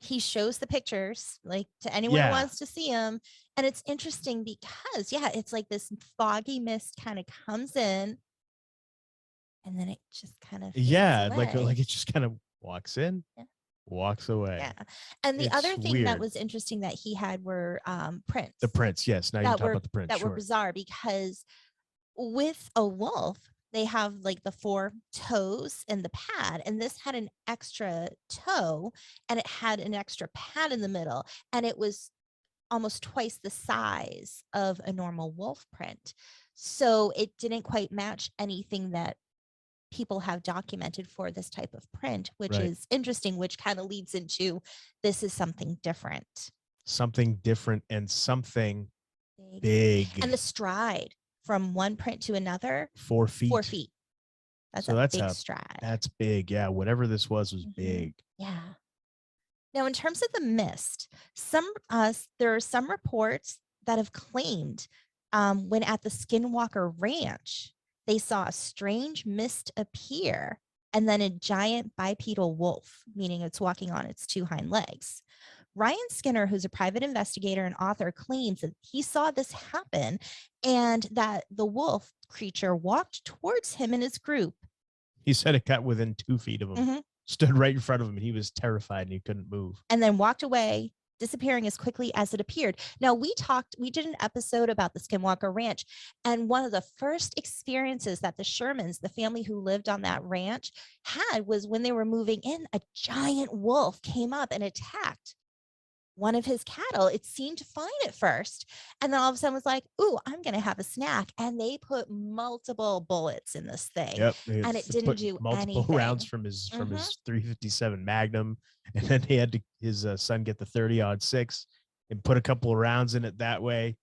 Speaker 2: he shows the pictures like to anyone who wants to see them, and it's interesting because it's like this foggy mist kind of comes in, and then it just kind of
Speaker 1: like it just kind of walks in, walks away.
Speaker 2: Yeah. And the other thing that was interesting that he had were prints.
Speaker 1: The prints, yes. Now you talk about the prints.
Speaker 2: That were bizarre because with a wolf, they have like the 4 toes in the pad, and this had an extra toe and it had an extra pad in the middle, and it was almost twice the size of a normal wolf print. So it didn't quite match anything that people have documented for this type of print, which is interesting, which kind of leads into this is something different.
Speaker 1: Something different and something big.
Speaker 2: And the stride from one print to another,
Speaker 1: 4 feet.
Speaker 2: 4 feet. That's a big stride.
Speaker 1: That's big. Yeah. Whatever this was big.
Speaker 2: Yeah. Now, in terms of the mist, there are some reports that have claimed when at the Skinwalker Ranch, they saw a strange mist appear and then a giant bipedal wolf, meaning it's walking on its 2 hind legs. Ryan Skinner, who's a private investigator and author, claims that he saw this happen and that the wolf creature walked towards him and his group.
Speaker 1: He said it got within 2 feet of him, stood right in front of him, and he was terrified and he couldn't move.
Speaker 2: And then walked away, disappearing as quickly as it appeared. Now, we did an episode about the Skinwalker Ranch, and one of the first experiences that the Shermans, the family who lived on that ranch, had was when they were moving in, a giant wolf came up and attacked one of his cattle. It seemed fine at first, and then all of a sudden was like, "Ooh, I'm gonna have a snack," and they put multiple bullets in this thing, and it didn't do
Speaker 1: multiple
Speaker 2: anything.
Speaker 1: rounds from his 357 Magnum, and then he had his son get the 30-06 and put a couple of rounds in it that way.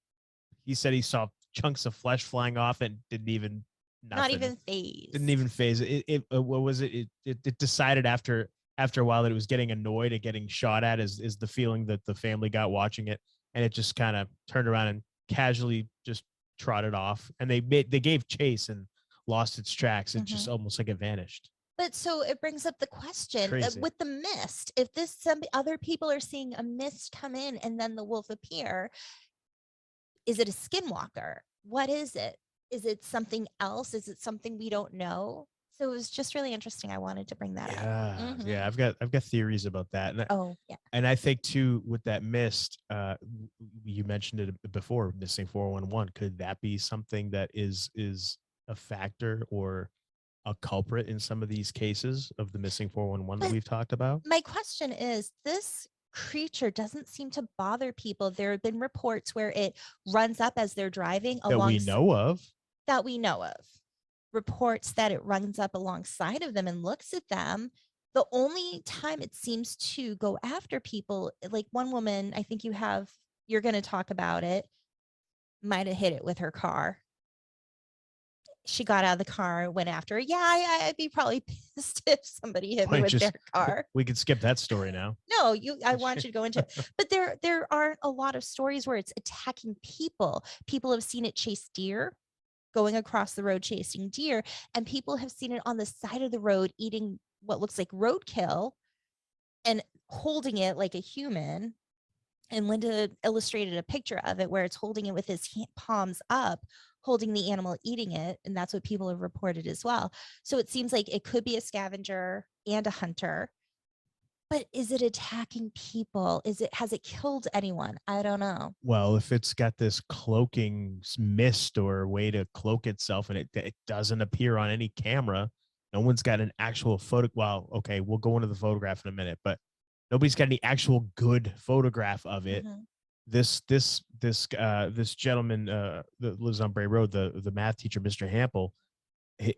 Speaker 1: He said he saw chunks of flesh flying off and didn't even
Speaker 2: not even phase.
Speaker 1: Didn't even phase it. What was it? It decided after a while that it was getting annoyed at getting shot at, is the feeling that the family got watching it, and it just kind of turned around and casually just trotted off, and they gave chase and lost its tracks. It just almost like it vanished.
Speaker 2: But so it brings up the question with the mist, if some other people are seeing a mist come in and then the wolf appear, is it a skinwalker? What is it? Is it something else? Is it something we don't know? So it was just really interesting. I wanted to bring that up.
Speaker 1: Yeah, I've got theories about that. And and I think too, with that mist, you mentioned it before, missing 411. Could that be something that is a factor or a culprit in some of these cases of the missing 411 that we've talked about?
Speaker 2: My question is, this creature doesn't seem to bother people. There have been reports where it runs up as they're driving
Speaker 1: that we know of.
Speaker 2: Reports that it runs up alongside of them and looks at them. The only time it seems to go after people, like one woman, I think you're going to talk about it, might have hit it with her car. She got out of the car, went after her. Yeah, I'd be probably pissed if somebody hit me with their car.
Speaker 1: We could skip that story now.
Speaker 2: No, I want you to go into it. But there aren't a lot of stories where it's attacking people. People have seen it chase deer. going across the road chasing deer, and people have seen it on the side of the road eating what looks like roadkill and holding it like a human. And Linda illustrated a picture of it where it's holding it with his palms up, holding the animal, eating it. And that's what people have reported as well. So it seems like it could be a scavenger and a hunter. But is it attacking people? Has it killed anyone? I don't know.
Speaker 1: Well, if it's got this cloaking mist or way to cloak itself and it doesn't appear on any camera, no one's got an actual photo. Well, okay, we'll go into the photograph in a minute, but nobody's got any actual good photograph of it.
Speaker 2: Mhm.
Speaker 1: This gentleman that lives on Bray Road, the math teacher, Mr. Hample,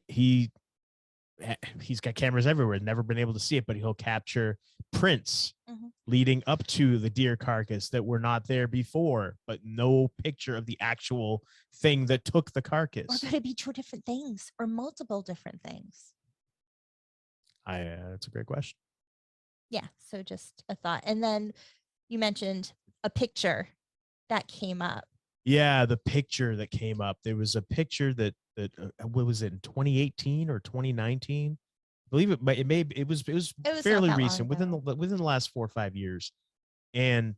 Speaker 1: he's got cameras everywhere, never been able to see it, but he'll capture prints leading up to the deer carcass that were not there before, but no picture of the actual thing that took the carcass.
Speaker 2: Or could it be two different things or multiple different things?
Speaker 1: That's a great question.
Speaker 2: Yeah, so just a thought. And then you mentioned a picture that came up.
Speaker 1: Yeah, the picture that came up. There was a picture that what was it, in 2018 or 2019? I believe it was fairly recent, within the last 4 or 5 years. And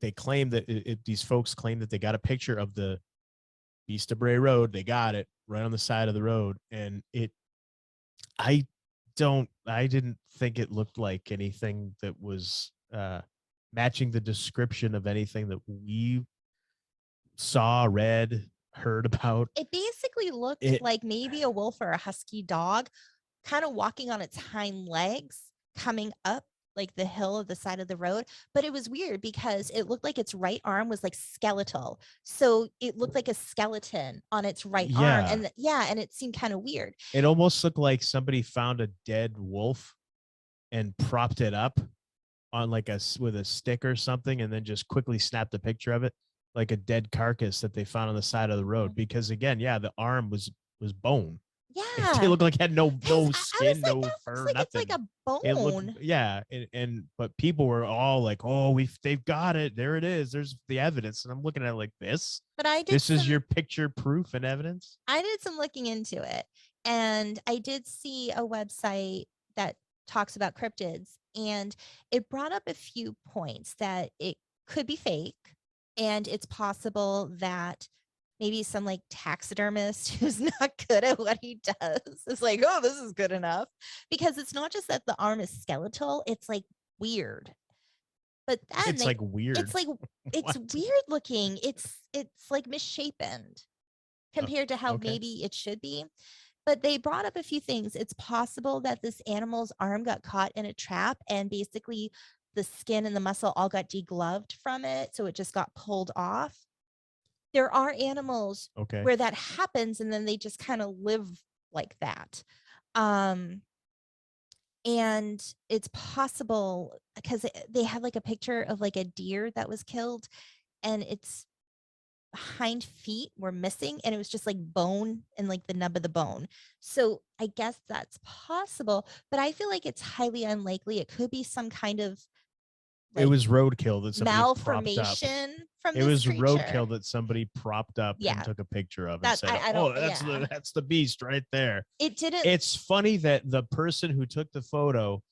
Speaker 1: they claim that these folks claim that they got a picture of the Beast of Bray Road. They got it right on the side of the road, and I didn't think it looked like anything that was matching the description of anything that we saw, read, heard about.
Speaker 2: It basically looked like maybe a wolf or a husky dog kind of walking on its hind legs, coming up like the hill of the side of the road. But it was weird because it looked like its right arm was like skeletal. So it looked like a skeleton on its right arm. And and it seemed kind of weird.
Speaker 1: It almost looked like somebody found a dead wolf and propped it up on with a stick or something, and then just quickly snapped a picture of it like a dead carcass that they found on the side of the road. Because again, the arm was bone.
Speaker 2: Yeah,
Speaker 1: it looked like it had no skin, no fur,
Speaker 2: like
Speaker 1: nothing.
Speaker 2: It's like a bone.
Speaker 1: It looked, but people were all like, "Oh, they've got it. There it is. There's the evidence." And I'm looking at it like this.
Speaker 2: But
Speaker 1: this is your picture proof and evidence.
Speaker 2: I did some looking into it, and I did see a website that talks about cryptids, and it brought up a few points that it could be fake, and it's possible that maybe some like taxidermist who's not good at what he does is like, oh, this is good enough. Because it's not just that the arm is skeletal, it's like weird. But then
Speaker 1: it's like weird.
Speaker 2: It's like it's weird looking. It's like misshapen compared to how maybe it should be. But they brought up a few things. It's possible that this animal's arm got caught in a trap, and basically the skin and the muscle all got degloved from it, so it just got pulled off. There are animals where that happens, and then they just kind of live like that. And it's possible because they have like a picture of like a deer that was killed, and its hind feet were missing, and it was just like bone and like the nub of the bone. So I guess that's possible, but I feel like it's highly unlikely. It could be some kind of
Speaker 1: it was roadkill that somebody
Speaker 2: malformation from
Speaker 1: it was
Speaker 2: creature.
Speaker 1: Roadkill that somebody propped up and took a picture of and said, that's the beast right there.
Speaker 2: It didn't.
Speaker 1: It's funny that the person who took the photo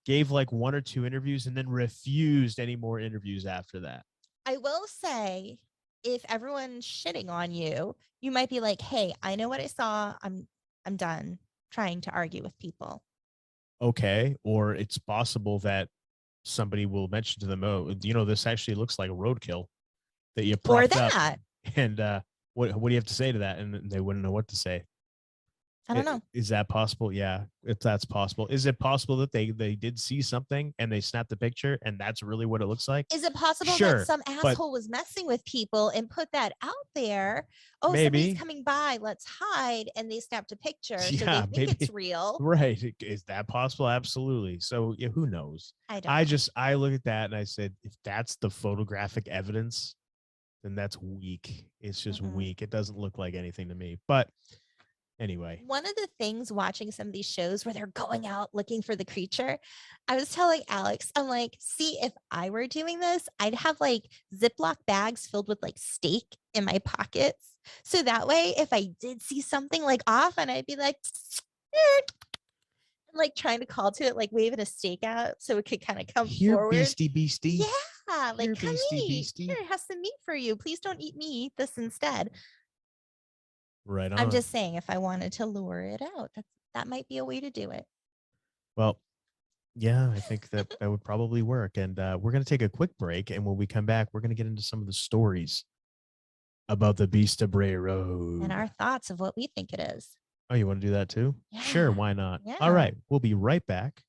Speaker 1: gave like 1 or 2 interviews and then refused any more interviews after that.
Speaker 2: I will say, if everyone's shitting on you, you might be like, hey, I know what I saw. I'm done trying to argue with people.
Speaker 1: Okay. Or it's possible that somebody will mention to them, oh, this actually looks like a roadkill that you propped up. And what do you have to say to that? And they wouldn't know what to say.
Speaker 2: I don't know.
Speaker 1: Is that possible? Yeah, if that's possible. Is it possible that they did see something and they snapped the picture and that's really what it looks like?
Speaker 2: Is it possible that some asshole was messing with people and put that out there? Oh, maybe somebody's coming by, let's hide, and they snapped a picture so they think it's real.
Speaker 1: Right. Is that possible? Absolutely. So who knows? I look at that and I said, if that's the photographic evidence, then that's weak. It's just weak. It doesn't look like anything to me. But anyway,
Speaker 2: one of the things watching some of these shows where they're going out looking for the creature, I was telling Alex, I'm like, see, if I were doing this, I'd have like Ziploc bags filled with like steak in my pockets So that way, if I did see something like off, and I'd be like, and like trying to call to it, like waving a stake out so it could kind of come
Speaker 1: Here,
Speaker 2: forward.
Speaker 1: beastie.
Speaker 2: Yeah, like
Speaker 1: Here,
Speaker 2: come eat.
Speaker 1: beastie.
Speaker 2: Here, I have some meat for you. Please don't eat me. Eat this instead.
Speaker 1: Right
Speaker 2: I'm
Speaker 1: on.
Speaker 2: just saying, if I wanted to lure it out, that might be a way to do it.
Speaker 1: Well, yeah, I think that would probably work. And we're going to take a quick break. And when we come back, we're going to get into some of the stories about the Beast of Bray Road.
Speaker 2: And our thoughts of what we think it is.
Speaker 1: Oh, you want to do that too? Sure,
Speaker 2: Yeah.
Speaker 1: why not?
Speaker 2: Yeah.
Speaker 1: All right, we'll be right back.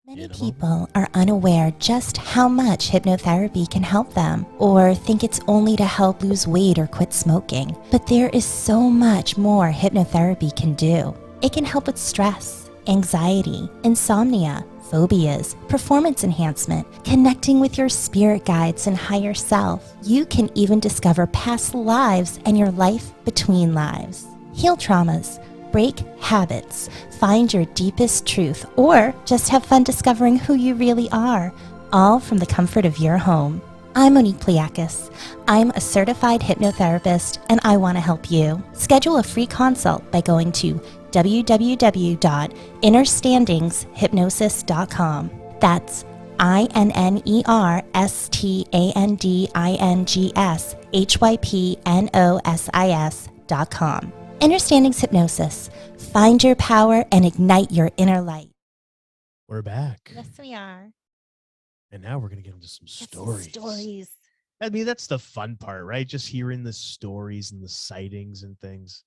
Speaker 3: Many people are unaware just how much hypnotherapy can help them, or think it's only to help lose weight or quit smoking. But there is so much more hypnotherapy can do. It can help with stress, anxiety, insomnia, phobias, performance enhancement, connecting with your spirit guides and higher self. You can even discover past lives and your life between lives. Heal traumas, break habits, find your deepest truth, or just have fun discovering who you really are, all from the comfort of your home. I'm Monique Pliakis. I'm a certified hypnotherapist, and I want to help you. Schedule a free consult by going to www.innerstandingshypnosis.com. That's INNERSTANDINGSHYPNOSIS.com. Innerstandings Hypnosis. Find your power and ignite your inner light.
Speaker 1: We're back.
Speaker 2: Yes, we are.
Speaker 1: And now we're going to get into some stories. I mean, that's the fun part, right? Just hearing the stories and the sightings and things.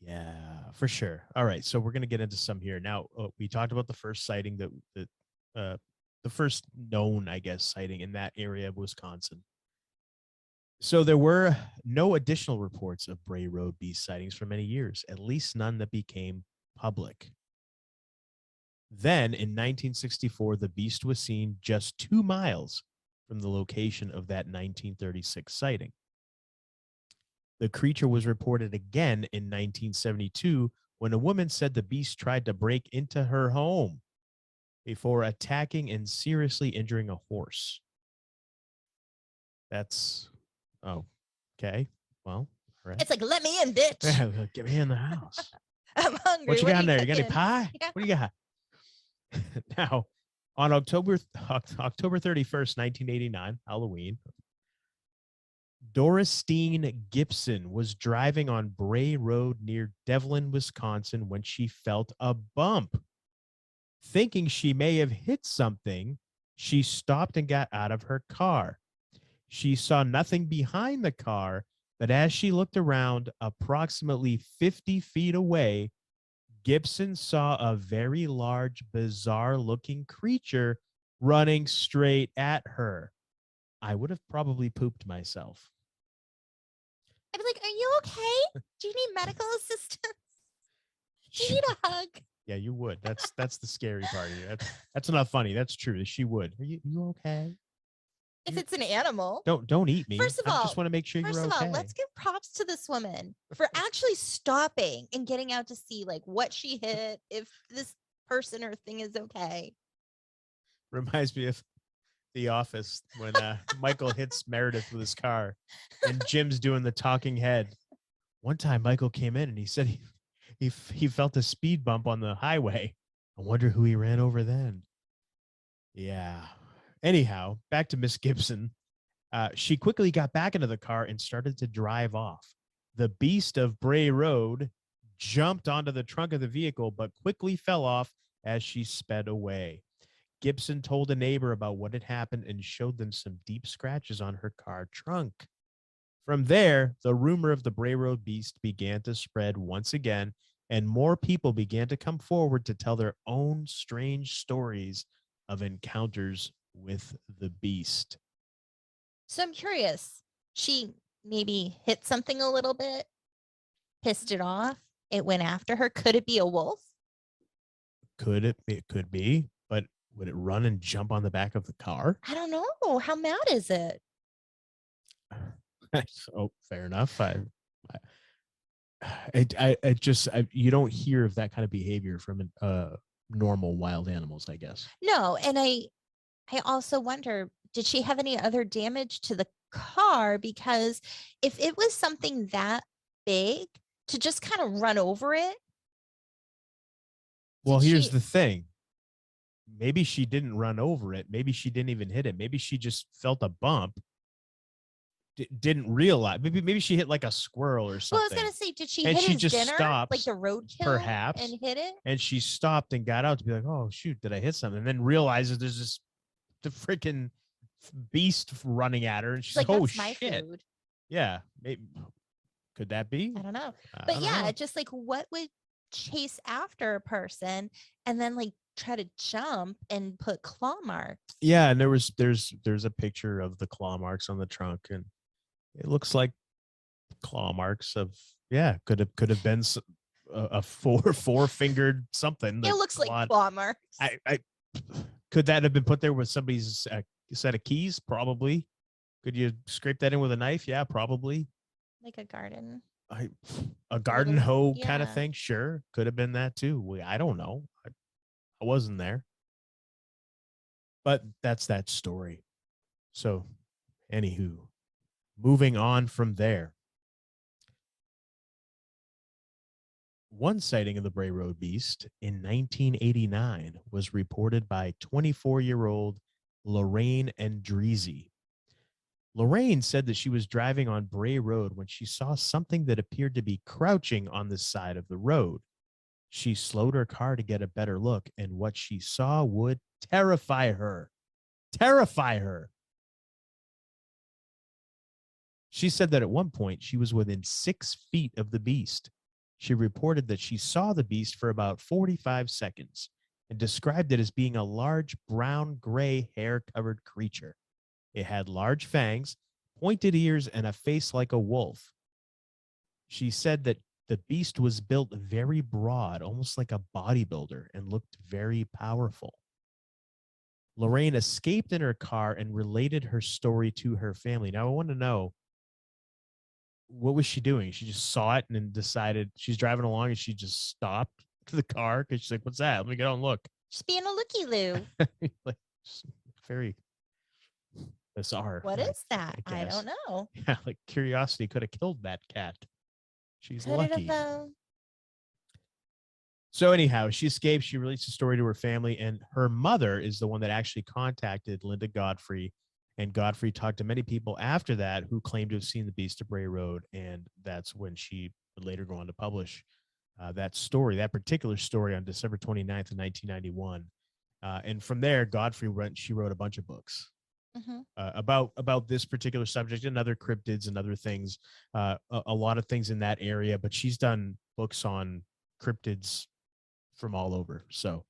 Speaker 1: Yeah, for sure. All right, so we're going to get into some here. Now, we talked about the first sighting, the first known, I guess, sighting in that area of Wisconsin. So there were no additional reports of Bray Road beast sightings for many years, at least none that became public. Then in 1964, the beast was seen just 2 miles from the location of that 1936 sighting. The creature was reported again in 1972 when a woman said the beast tried to break into her home before attacking and seriously injuring a horse. That's, oh, okay. Well, all right.
Speaker 2: It's like, let me in, bitch.
Speaker 1: Get me in the house.
Speaker 2: I'm hungry.
Speaker 1: What you got in there? You got any
Speaker 2: cooking?
Speaker 1: pie?
Speaker 2: Yeah.
Speaker 1: What do you got? Now, on October 31st, 1989, Halloween, Doristine Gibson was driving on Bray Road near Devlin, Wisconsin, when she felt a bump. Thinking she may have hit something, she stopped and got out of her car. She saw nothing behind the car, but as she looked around approximately 50 feet away, Gibson saw a very large, bizarre-looking creature running straight at her. I would have probably pooped myself.
Speaker 2: I'd be like, are you okay? Do you need medical assistance? Do you need a hug?
Speaker 1: Yeah, you would. That's the scary part of you. That's not funny. That's true. She would. Are you okay?
Speaker 2: If it's an animal.
Speaker 1: Don't eat me.
Speaker 2: First of all,
Speaker 1: I just want to make sure you're okay.
Speaker 2: First of all, let's give props to this woman for actually stopping and getting out to see like what she hit, if this person or thing is okay.
Speaker 1: Reminds me of The Office when Michael hits Meredith with his car and Jim's doing the talking head. One time Michael came in and he said he felt a speed bump on the highway. I wonder who he ran over then. Yeah. Anyhow, back to Miss Gibson. She quickly got back into the car and started to drive off. The Beast of Bray Road jumped onto the trunk of the vehicle, but quickly fell off as she sped away. Gibson told a neighbor about what had happened and showed them some deep scratches on her car trunk. From there, the rumor of the Bray Road Beast began to spread once again, and more people began to come forward to tell their own strange stories of encounters with the beast.
Speaker 2: So I'm curious. She maybe hit something a little bit, pissed it off. It went after her. Could it be a wolf?
Speaker 1: It could be, but would it run and jump on the back of the car?
Speaker 2: I don't know. How mad is it?
Speaker 1: Oh, fair enough. You don't hear of that kind of behavior from normal wild animals, I guess.
Speaker 2: No, and I also wonder, did she have any other damage to the car? Because if it was something that big to just kind of run over it?
Speaker 1: Well,
Speaker 2: Did
Speaker 1: here's
Speaker 2: she-
Speaker 1: the thing. Maybe she didn't run over it. Maybe she didn't even hit it. Maybe she just felt a bump. Didn't realize. Maybe she hit like a squirrel or something.
Speaker 2: Well, I was gonna say, did she
Speaker 1: And
Speaker 2: hit
Speaker 1: she
Speaker 2: his
Speaker 1: just
Speaker 2: dinner,
Speaker 1: stops,
Speaker 2: like the roadkill,
Speaker 1: perhaps.
Speaker 2: and hit it?
Speaker 1: And she stopped and got out to be like, oh, shoot, did I hit something? And then realizes there's this the freaking beast running at her. And she's
Speaker 2: Like,
Speaker 1: like, oh,
Speaker 2: that's my
Speaker 1: shit.
Speaker 2: food.
Speaker 1: Yeah. Maybe. Could that be?
Speaker 2: I don't know.
Speaker 1: I
Speaker 2: But
Speaker 1: don't
Speaker 2: yeah,
Speaker 1: know.
Speaker 2: just like what would chase after a person and then like try to jump and put claw marks?
Speaker 1: Yeah. And there's a picture of the claw marks on the trunk, and it looks like claw marks of, yeah, could have been a four-fingered something.
Speaker 2: It
Speaker 1: that
Speaker 2: looks like
Speaker 1: clawed.
Speaker 2: claw marks.
Speaker 1: I could that have been put there with somebody's set of keys? Probably. Could you scrape that in with a knife? Yeah, probably.
Speaker 2: Like a garden.
Speaker 1: A garden
Speaker 2: Little-
Speaker 1: hoe kind of
Speaker 2: yeah.
Speaker 1: thing. Sure, could have been that too. I don't know. I wasn't there, but that's that story. So, anywho, moving on from there. One sighting of the Bray Road Beast in 1989 was reported by 24-year-old Lorraine Andreezy. Lorraine said that she was driving on Bray Road when she saw something that appeared to be crouching on the side of the road. She slowed her car to get a better look, and what she saw would terrify her. Terrify her. She said that at one point she was within 6 feet of the beast. She reported that she saw the beast for about 45 seconds and described it as being a large brown-gray hair-covered creature. It had large fangs, pointed ears, and a face like a wolf. She said that the beast was built very broad, almost like a bodybuilder, and looked very powerful. Lorraine escaped in her car and related her story to her family. Now, I want to know, what was she doing? She just saw it and then decided she's driving along, and she just stopped the car because she's like, what's that? Let me get out and look.
Speaker 2: Just being a looky-loo.
Speaker 1: Like, very bizarre.
Speaker 2: What is that? I
Speaker 1: guess.
Speaker 2: don't know.
Speaker 1: Yeah, like curiosity could have killed that cat. She's
Speaker 2: Could it
Speaker 1: lucky.
Speaker 2: have though?
Speaker 1: So anyhow, she escaped. She released the story to her family, and her mother is the one that actually contacted Linda Godfrey. And Godfrey talked to many people after that who claimed to have seen the Beast of Bray Road, and that's when she would later go on to publish that story, that particular story, on December 29th of 1991. And from there, she wrote a bunch of books.
Speaker 2: Mm-hmm.
Speaker 1: About this particular subject and other cryptids and other things, a lot of things in that area. But she's done books on cryptids from all over. So,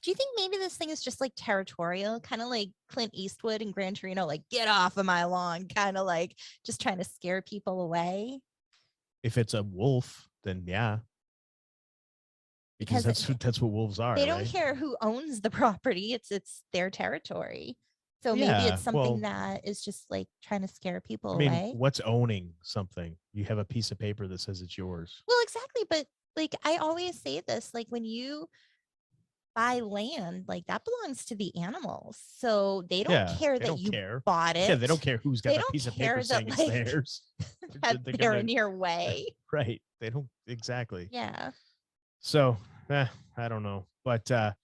Speaker 2: Do you think maybe this thing is just like territorial, kind of like Clint Eastwood and Gran Torino, like get off of my lawn, kind of like just trying to scare people away?
Speaker 1: if it's a wolf, then yeah, because that's what wolves are.
Speaker 2: They don't
Speaker 1: right?
Speaker 2: care who owns the property; it's their territory. So maybe
Speaker 1: Yeah,
Speaker 2: it's something
Speaker 1: well,
Speaker 2: that is just like trying to scare people
Speaker 1: I mean,
Speaker 2: away.
Speaker 1: what's owning something? You have a piece of paper that says it's yours.
Speaker 2: Well, exactly. But like I always say this, like when you buy land, like that belongs to the animals. So they don't
Speaker 1: Yeah,
Speaker 2: care
Speaker 1: they
Speaker 2: that
Speaker 1: don't
Speaker 2: you
Speaker 1: care.
Speaker 2: bought it.
Speaker 1: Yeah, they don't care who's got
Speaker 2: They
Speaker 1: that
Speaker 2: don't
Speaker 1: piece of
Speaker 2: care
Speaker 1: paper
Speaker 2: that,
Speaker 1: saying it's
Speaker 2: like,
Speaker 1: theirs.
Speaker 2: that
Speaker 1: They're
Speaker 2: they're
Speaker 1: gonna-
Speaker 2: in your way.
Speaker 1: Right. They don't exactly.
Speaker 2: Yeah.
Speaker 1: So, I don't know. But I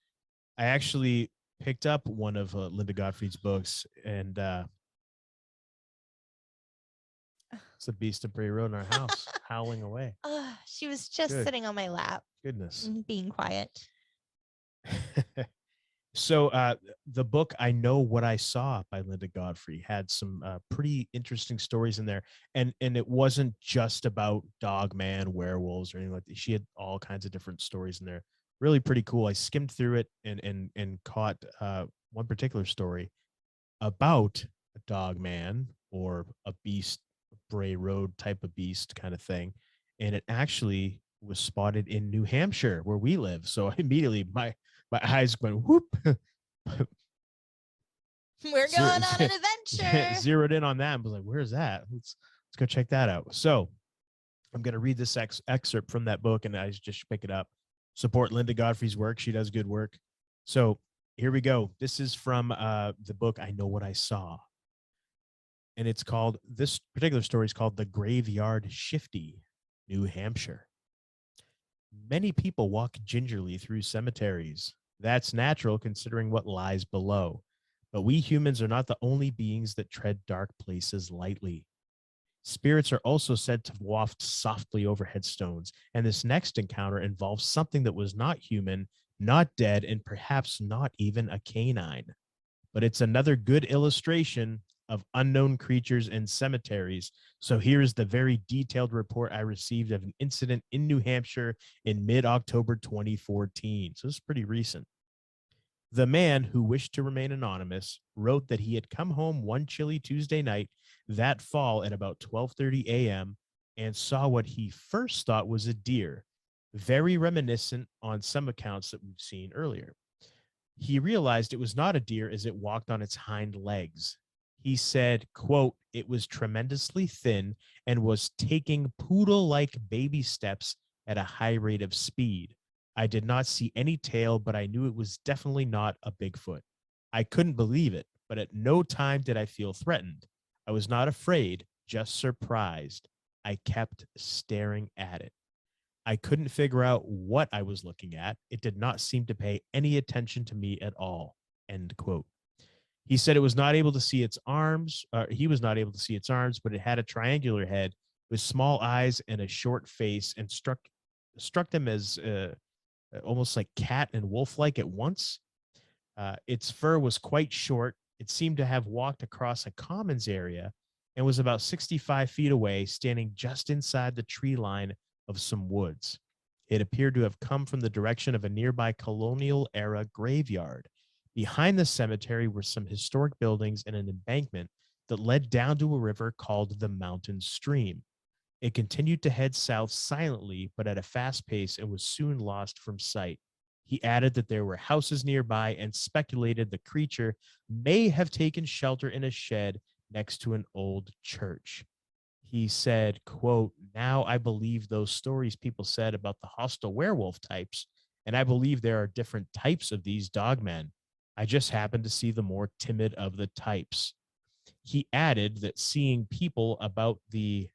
Speaker 1: actually picked up one of Linda Gottfried's books, and it's the Beast of Bray Road in our house, howling away.
Speaker 2: She was just
Speaker 1: Good.
Speaker 2: sitting on my lap
Speaker 1: Goodness.
Speaker 2: and being quiet.
Speaker 1: So the book I Know What I Saw by Linda Godfrey had some pretty interesting stories in there, and it wasn't just about dogman, werewolves, or anything like that. She had all kinds of different stories in there. Really pretty cool. I skimmed through it and caught one particular story about a dogman, or a beast, Bray Road type of beast kind of thing, and it actually was spotted in New Hampshire where we live. So immediately my eyes went whoop.
Speaker 2: We're going on an adventure.
Speaker 1: Zeroed in on that and was like, where's that? Let's go check that out. So I'm going to read this excerpt from that book, and I just pick it up. Support Linda Godfrey's work. She does good work. So here we go. This is from the book I Know What I Saw. And it's called, this particular story is called The Graveyard Shifty, New Hampshire. Many people walk gingerly through cemeteries. That's natural considering what lies below. But we humans are not the only beings that tread dark places lightly. Spirits are also said to waft softly over headstones, and this next encounter involves something that was not human, not dead, and perhaps not even a canine. But it's another good illustration of unknown creatures in cemeteries. So here's the very detailed report I received of an incident in New Hampshire in mid-October 2014. So it's pretty recent. The man, who wished to remain anonymous, wrote that he had come home one chilly Tuesday night that fall at about 12:30 a.m. and saw what he first thought was a deer, very reminiscent on some accounts that we've seen earlier. He realized it was not a deer as it walked on its hind legs. He said, quote, "It was tremendously thin and was taking poodle-like baby steps at a high rate of speed. I did not see any tail, but I knew it was definitely not a Bigfoot. I couldn't believe it, but at no time did I feel threatened. I was not afraid, just surprised. I kept staring at it. I couldn't figure out what I was looking at. It did not seem to pay any attention to me at all." End quote. He said it was not able to see its arms. He was not able to see its arms, but it had a triangular head with small eyes and a short face, and struck them as almost like cat and wolf-like at once. Its fur was quite short. It seemed to have walked across a commons area and was about 65 feet away, standing just inside the tree line of some woods. It appeared to have come from the direction of a nearby colonial era graveyard. Behind the cemetery were some historic buildings and an embankment that led down to a river called the Mountain Stream. It continued to head south silently, but at a fast pace, and was soon lost from sight. He added that there were houses nearby and speculated the creature may have taken shelter in a shed next to an old church. He said, quote, "Now I believe those stories people said about the hostile werewolf types, and I believe there are different types of these dogmen. I just happened to see the more timid of the types." He added that seeing people about the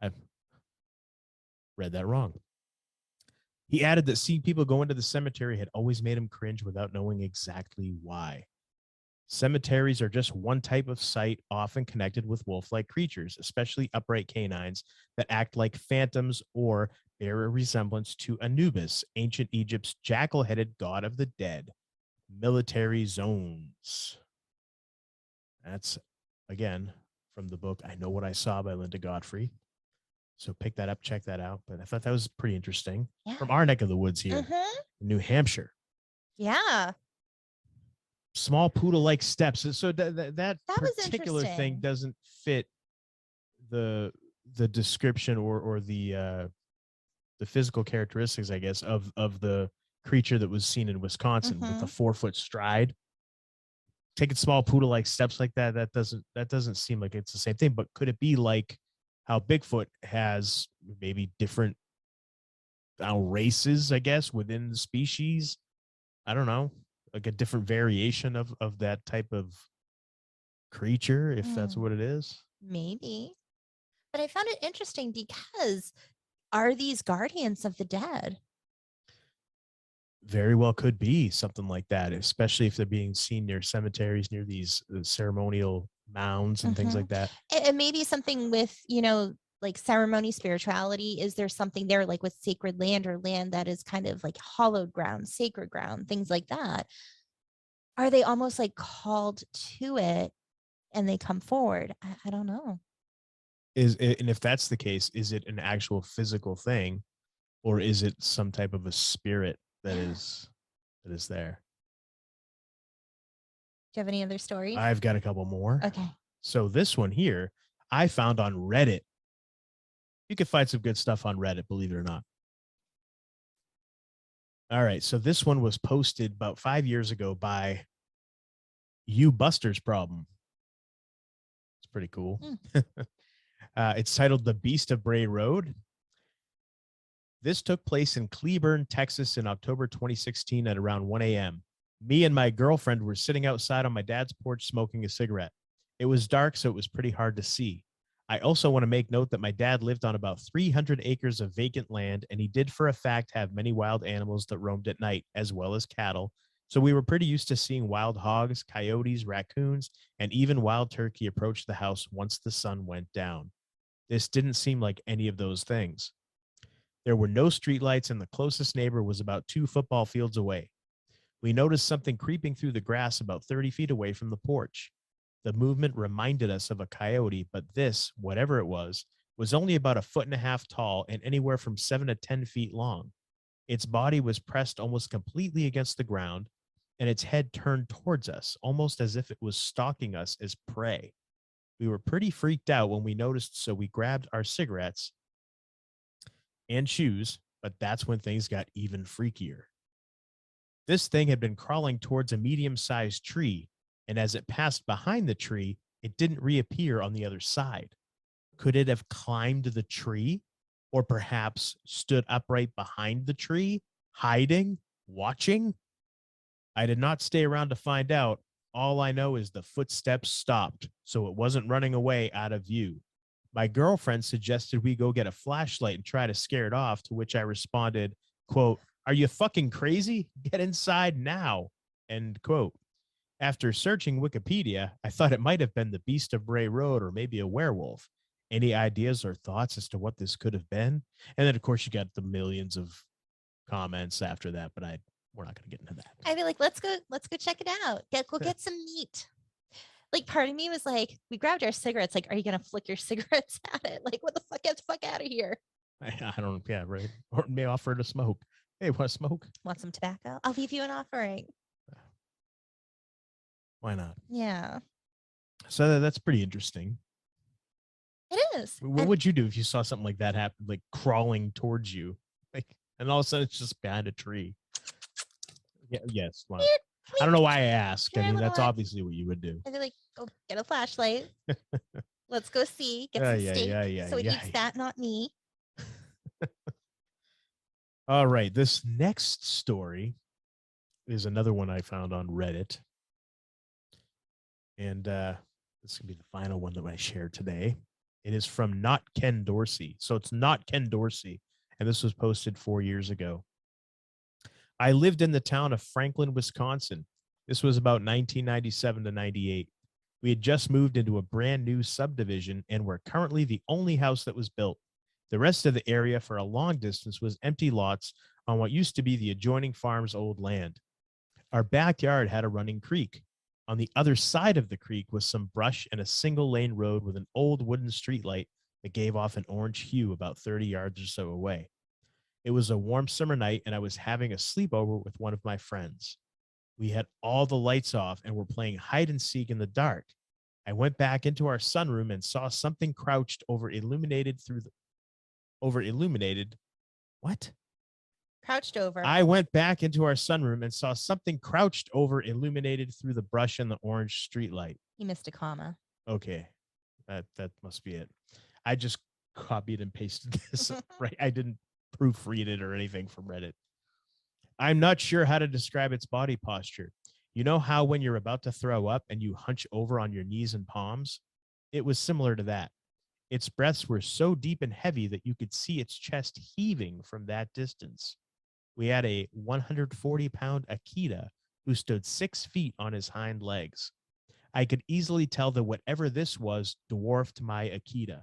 Speaker 1: I've read that wrong. He added that seeing people go into the cemetery had always made him cringe without knowing exactly why. Cemeteries are just one type of site often connected with wolf-like creatures, especially upright canines that act like phantoms or bear a resemblance to Anubis, ancient Egypt's jackal-headed god of the dead. Military zones. That's, again, from the book I Know What I Saw by Linda Godfrey. So pick that up, check that out. But I thought that was pretty interesting.
Speaker 2: Yeah.
Speaker 1: From our neck of the woods here, New Hampshire.
Speaker 2: Yeah.
Speaker 1: Small poodle-like steps. So that
Speaker 2: was
Speaker 1: particular thing
Speaker 2: interesting.
Speaker 1: doesn't fit the description or the physical characteristics, I guess, of the creature that was seen in Wisconsin with the 4-foot stride. Taking small poodle-like steps like that doesn't seem like it's the same thing. But could it be like how Bigfoot has maybe different races, I guess, within the species? I don't know, like a different variation of that type of creature, if that's what it is.
Speaker 2: Maybe. But I found it interesting because are these guardians of the dead?
Speaker 1: Very well could be something like that, especially if they're being seen near cemeteries, near these ceremonial mounds and things like that.
Speaker 2: And maybe something with, like ceremony spirituality. Is there something there like with sacred land or land that is kind of like hallowed ground, sacred ground, things like that? Are they almost like called to it and they come forward? I don't know.
Speaker 1: And if that's the case, is it an actual physical thing, or is it some type of a spirit that is there?
Speaker 2: Do you have any other stories?
Speaker 1: I've got a couple more.
Speaker 2: Okay.
Speaker 1: So this one here, I found on Reddit. You can find some good stuff on Reddit, believe it or not. All right. So this one was posted about 5 years ago by You Buster's Problem. It's pretty cool. It's titled The Beast of Bray Road. This took place in Cleburne, Texas in October 2016 at around 1 a.m. Me and my girlfriend were sitting outside on my dad's porch smoking a cigarette. It was dark, so it was pretty hard to see. I also want to make note that my dad lived on about 300 acres of vacant land, and he did for a fact have many wild animals that roamed at night, as well as cattle. So we were pretty used to seeing wild hogs, coyotes, raccoons, and even wild turkey approach the house once the sun went down. This didn't seem like any of those things. There were no streetlights, and the closest neighbor was about 2 football fields away. We noticed something creeping through the grass about 30 feet away from the porch. The movement reminded us of a coyote, but this, whatever it was only about a foot and a half tall and anywhere from 7 to 10 feet long. Its body was pressed almost completely against the ground, and its head turned towards us, almost as if it was stalking us as prey. We were pretty freaked out when we noticed, so we grabbed our cigarettes and shoes, but that's when things got even freakier. This thing had been crawling towards a medium-sized tree, and as it passed behind the tree, it didn't reappear on the other side. Could it have climbed the tree, or perhaps stood upright behind the tree, hiding, watching? I did not stay around to find out. All I know is the footsteps stopped, so it wasn't running away out of view. My girlfriend suggested we go get a flashlight and try to scare it off, to which I responded, quote, "Are you fucking crazy? Get inside now," end quote. After searching Wikipedia, I thought it might have been the Beast of Bray Road or maybe a werewolf. Any ideas or thoughts as to what this could have been? And then, of course, you got the millions of comments after that, but we're not going to get into that.
Speaker 2: I'd be like, let's go check it out. Go get some meat. Like, part of me was like, we grabbed our cigarettes. Like, are you gonna flick your cigarettes at it? Like, what the fuck? Get the fuck out of here.
Speaker 1: I don't, yeah, right. Or may offer to smoke. Hey, want to smoke?
Speaker 2: Want some tobacco? I'll leave you an offering.
Speaker 1: Why not?
Speaker 2: Yeah.
Speaker 1: So that's pretty interesting.
Speaker 2: It is.
Speaker 1: What would you do if you saw something like that happen, like crawling towards you, like, and all of a sudden it's just behind a tree? Yeah, yes. Well, I don't know why I asked. I mean, that's obviously what you would do.
Speaker 2: I'd be like, go get a flashlight. Let's go see. Get some steak. So it eats that, not me.
Speaker 1: All right. This next story is another one I found on Reddit. And this can be the final one that I shared today. It is from Not Ken Dorsey. So it's Not Ken Dorsey. And this was posted 4 years ago. I lived in the town of Franklin, Wisconsin. This was about 1997 to 98. We had just moved into a brand new subdivision and were currently the only house that was built. The rest of the area for a long distance was empty lots on what used to be the adjoining farm's old land. Our backyard had a running creek. On the other side of the creek was some brush and a single lane road with an old wooden streetlight that gave off an orange hue about 30 yards or so away. It was a warm summer night, and I was having a sleepover with one of my friends. We had all the lights off and were playing hide and seek in the dark. I went back into our sunroom and saw something crouched what?
Speaker 2: Crouched over.
Speaker 1: I went back into our sunroom and saw something crouched over, illuminated through the brush and the orange streetlight.
Speaker 2: You missed a comma.
Speaker 1: Okay, that must be it. I just copied and pasted this, right? I didn't proofread it or anything from Reddit. I'm not sure how to describe its body posture. You know how when you're about to throw up and you hunch over on your knees and palms? It was similar to that. Its breaths were so deep and heavy that you could see its chest heaving from that distance. We had a 140-pound Akita who stood 6 feet on his hind legs. I could easily tell that whatever this was dwarfed my Akita.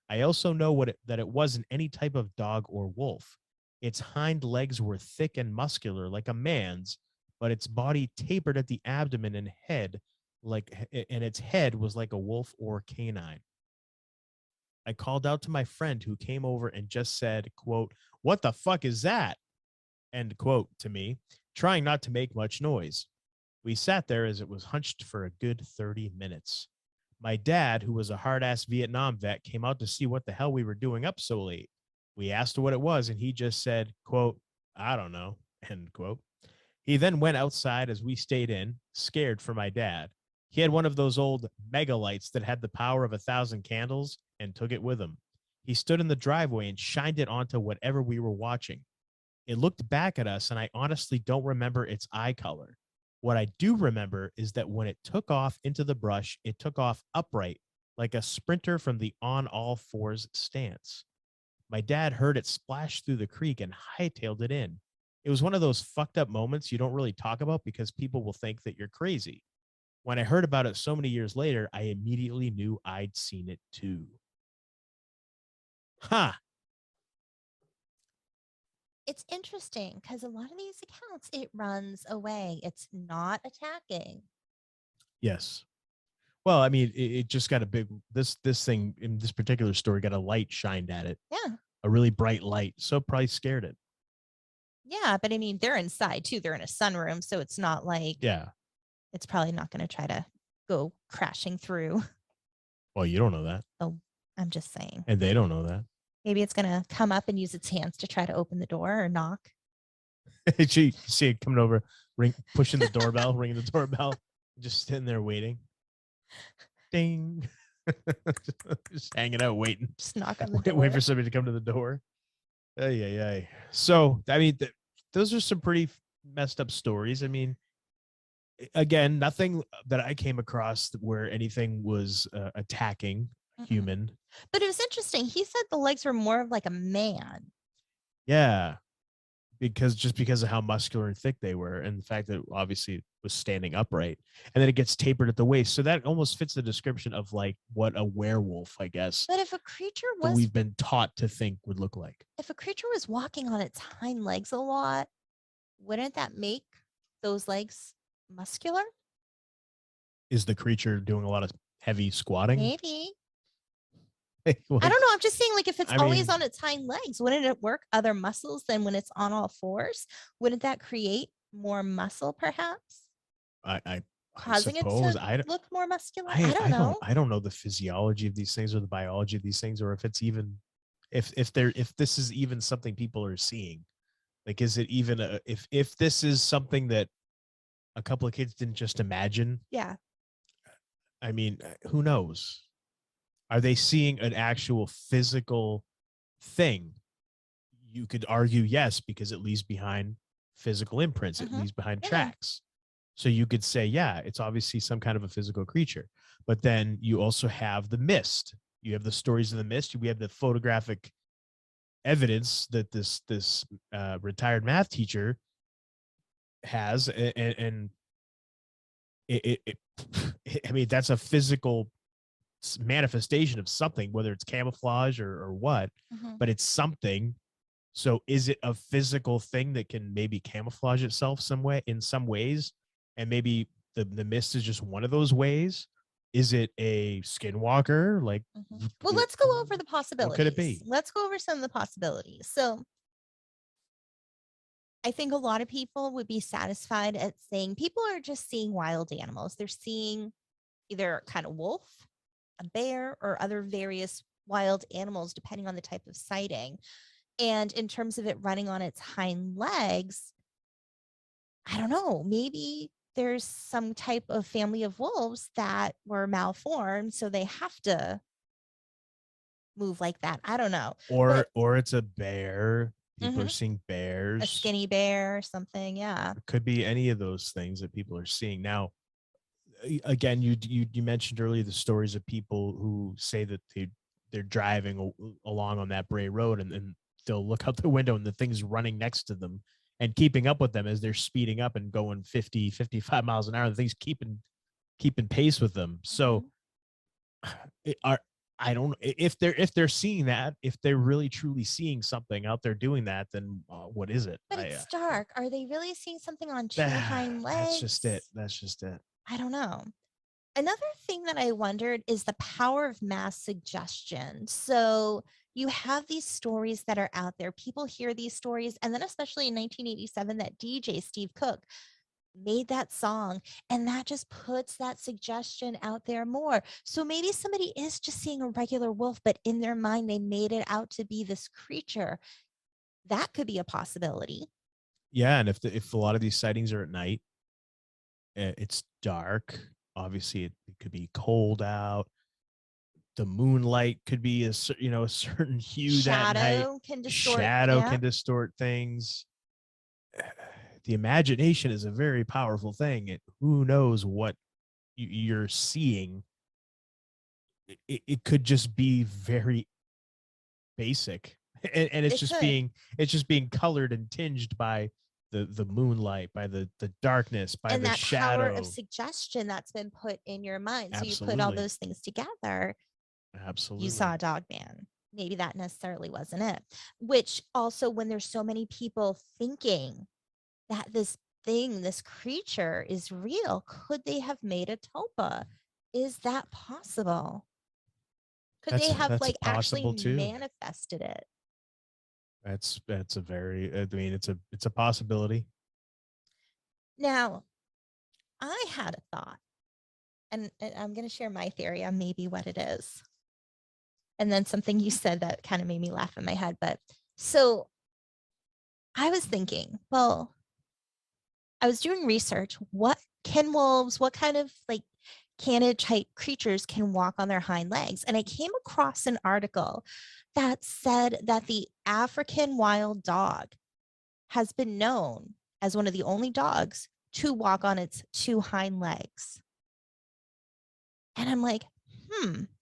Speaker 1: I also know that it wasn't any type of dog or wolf. Its hind legs were thick and muscular like a man's, but its body tapered at the abdomen and head, and its head was like a wolf or canine. I called out to my friend who came over and just said, quote, "What the fuck is that?" End quote to me, trying not to make much noise. We sat there as it was hunched for a good 30 minutes. My dad, who was a hard-ass Vietnam vet, came out to see what the hell we were doing up so late. We asked what it was, and he just said, quote, "I don't know," end quote. He then went outside as we stayed in, scared for my dad. He had one of those old mega lights that had the power of 1,000 candles and took it with him. He stood in the driveway and shined it onto whatever we were watching. It looked back at us, and I honestly don't remember its eye color. What I do remember is that when it took off into the brush, it took off upright, like a sprinter from the on all fours stance. My dad heard it splash through the creek and hightailed it in. It was one of those fucked up moments you don't really talk about because people will think that you're crazy. When I heard about it so many years later, I immediately knew I'd seen it too. Huh.
Speaker 2: It's interesting because a lot of these accounts, it runs away. It's not attacking.
Speaker 1: Yes. Well, I mean, it just got a big, this thing in this particular story got a light shined at it.
Speaker 2: Yeah.
Speaker 1: A really bright light. So probably scared it.
Speaker 2: Yeah. But I mean, they're inside too. They're in a sunroom. So it's not like,
Speaker 1: Yeah.
Speaker 2: it's probably not going to try to go crashing through.
Speaker 1: Well, you don't know that.
Speaker 2: Oh, I'm just saying.
Speaker 1: And they don't know that.
Speaker 2: Maybe it's going to come up and use its hands to try to open the door or knock.
Speaker 1: You see it coming over, pushing the doorbell, ringing the doorbell, just sitting there waiting. Ding. Just hanging out, waiting.
Speaker 2: Just knock on the door.
Speaker 1: Wait for somebody to come to the door. Ay. So, I mean, those are some pretty messed up stories. I mean, again, nothing that I came across where anything was attacking human.
Speaker 2: But it was interesting. He said the legs were more of like a man.
Speaker 1: Yeah. Because of how muscular and thick they were, and the fact that obviously it was standing upright, and then it gets tapered at the waist. So that almost fits the description of like what a werewolf, I guess,
Speaker 2: But if a creature
Speaker 1: that
Speaker 2: was
Speaker 1: we've been taught to think would look like.
Speaker 2: if a creature was walking on its hind legs a lot, wouldn't that make those legs muscular?
Speaker 1: Is the creature doing a lot of heavy squatting?
Speaker 2: Maybe.
Speaker 1: Like,
Speaker 2: I don't know. I'm just saying, like, if it's
Speaker 1: I
Speaker 2: always
Speaker 1: mean-
Speaker 2: on its hind legs, wouldn't it work other muscles than when it's on all fours? Wouldn't that create more muscle, perhaps?
Speaker 1: I
Speaker 2: Causing it
Speaker 1: suppose
Speaker 2: to look more muscular? I don't know.
Speaker 1: I don't know the physiology of these things or the biology of these things, or if it's even if this is even something people are seeing. Like, is it even if this is something that a couple of kids didn't just imagine?
Speaker 2: Yeah.
Speaker 1: I mean, who knows? Are they seeing an actual physical thing? You could argue yes, because it leaves behind physical imprints. It leaves behind tracks. So you could say, yeah, it's obviously some kind of a physical creature. But then you also have the mist. You have the stories of the mist. We have the photographic evidence that this retired math teacher has, and I mean, that's a physical manifestation of something, whether it's camouflage or what, but it's something. So is it a physical thing that can maybe camouflage itself some way, in some ways, and maybe the mist is just one of those ways? Is it a skinwalker? Like,
Speaker 2: well, let's go over the possibilities.
Speaker 1: What could it be?
Speaker 2: Let's go over some of the possibilities. So I think a lot of people would be satisfied at saying people are just seeing wild animals. They're seeing either kind of wolf, a bear, or other various wild animals, depending on the type of sighting. And in terms of it running on its hind legs, I don't know, maybe there's some type of family of wolves that were malformed, so they have to move like that. I don't know.
Speaker 1: Or it's a bear. People are seeing bears.
Speaker 2: A skinny bear or something. Yeah.
Speaker 1: It could be any of those things that people are seeing. Now, again, you mentioned earlier the stories of people who say that they're driving along on that Bray Road, and they'll look out the window and the thing's running next to them and keeping up with them as they're speeding up and going 50, 55 miles an hour. The thing's keeping pace with them. So I don't know if they're seeing that, if they're really truly seeing something out there doing that, then what is it?
Speaker 2: But it's dark. Are they really seeing something on two hind legs?
Speaker 1: That's just it.
Speaker 2: I don't know. Another thing that I wondered is the power of mass suggestion. So you have these stories that are out there. People hear these stories. And then especially in 1987, that DJ Steve Cook made that song, and that just puts that suggestion out there more. So maybe somebody is just seeing a regular wolf, but in their mind, they made it out to be this creature. That could be a possibility.
Speaker 1: Yeah. And if a lot of these sightings are at night, it's dark. Obviously, it could be cold out. The moonlight could be a certain hue that night.
Speaker 2: Shadow can distort.
Speaker 1: Shadow can distort things. the imagination is a very powerful thing. Who knows what you're seeing? It could just be very basic, and
Speaker 2: It could.
Speaker 1: it's just being colored and tinged by the moonlight, by the darkness, by
Speaker 2: And
Speaker 1: the
Speaker 2: that power of
Speaker 1: shadow.
Speaker 2: suggestion that's been put in your mind. So you put all
Speaker 1: Absolutely.
Speaker 2: those things together.
Speaker 1: Absolutely.
Speaker 2: You saw a dog man. Maybe that necessarily wasn't it. Which also, when there's so many people thinking that this thing, this creature is real, could they have made a tulpa? Is that possible? Could they have
Speaker 1: that's
Speaker 2: like actually
Speaker 1: possible too.
Speaker 2: manifested it?
Speaker 1: That's a very, I mean, it's a possibility.
Speaker 2: Now, I had a thought, and I'm going to share my theory on maybe what it is. And then something you said that kind of made me laugh in my head. But so I was thinking, well, I was doing research. What can wolves, what kind of like canid type creatures can walk on their hind legs? And I came across an article that said that the African wild dog has been known as one of the only dogs to walk on its two hind legs. And I'm like,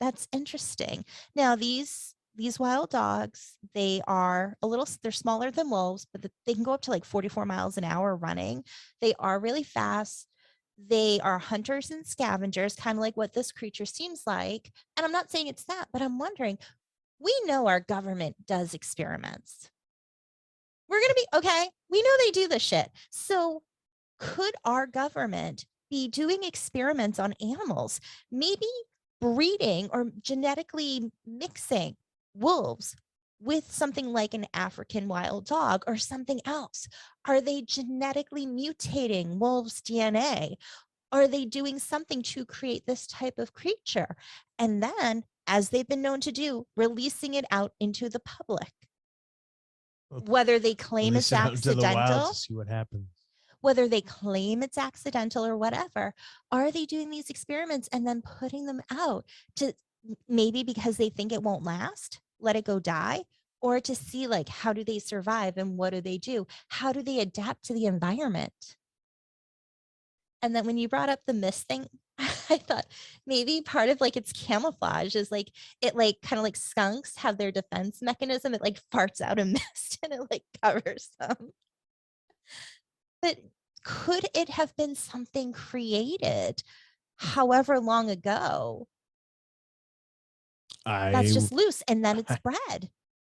Speaker 2: that's interesting. Now, these wild dogs, they are they're smaller than wolves, but they can go up to like 44 miles an hour running. They are really fast. They are hunters and scavengers, kind of like what this creature seems like. And I'm not saying it's that, but I'm wondering, we know our government does experiments. We're going to be okay. We know they do this shit. So could our government be doing experiments on animals, maybe breeding or genetically mixing wolves with something like an African wild dog or something else? Are they genetically mutating wolves' DNA? Are they doing something to create this type of creature? And then, as they've been known to do, releasing it out into the public. Whether they claim it's
Speaker 1: Release it out into the wild
Speaker 2: accidental,
Speaker 1: to see what happens.
Speaker 2: whether they claim it's accidental or whatever, are they doing these experiments and then putting them out to maybe because they think it won't last, let it go die, or to see like how do they survive and what do they do? How do they adapt to the environment? And then when you brought up the mist thing, I thought maybe part of like its camouflage is like it like kind of like skunks have their defense mechanism. It like farts out a mist and it like covers them. But could it have been something created however long ago that's just loose and then it's bred?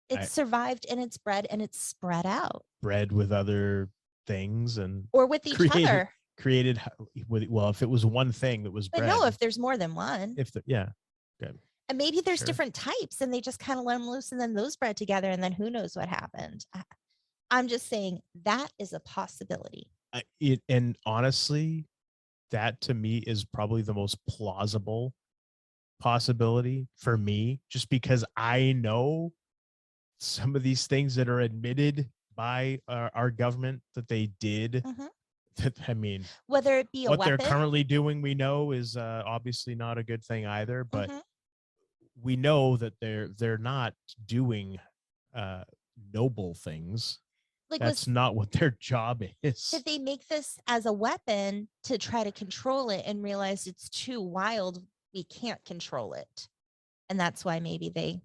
Speaker 2: It's survived and it's bred and it's spread out.
Speaker 1: Bred with other things and
Speaker 2: or with each other.
Speaker 1: Created with, well, if it was one thing that was
Speaker 2: But
Speaker 1: bred.
Speaker 2: no, if there's more than one.
Speaker 1: Good.
Speaker 2: And maybe there's different types and they just kind of let them loose and then those bred together and then who knows what happened. I'm just saying that is a possibility.
Speaker 1: And honestly, that to me is probably the most plausible possibility for me, just because I know some of these things that are admitted by our government that they did. That, I mean,
Speaker 2: whether it be a
Speaker 1: what
Speaker 2: weapon,
Speaker 1: they're currently doing, we know is obviously not a good thing either, but we know that they're not doing noble things. Like, that's not what their job is.
Speaker 2: Did they make this as a weapon to try to control it and realize it's too wild, we can't control it, and that's why maybe they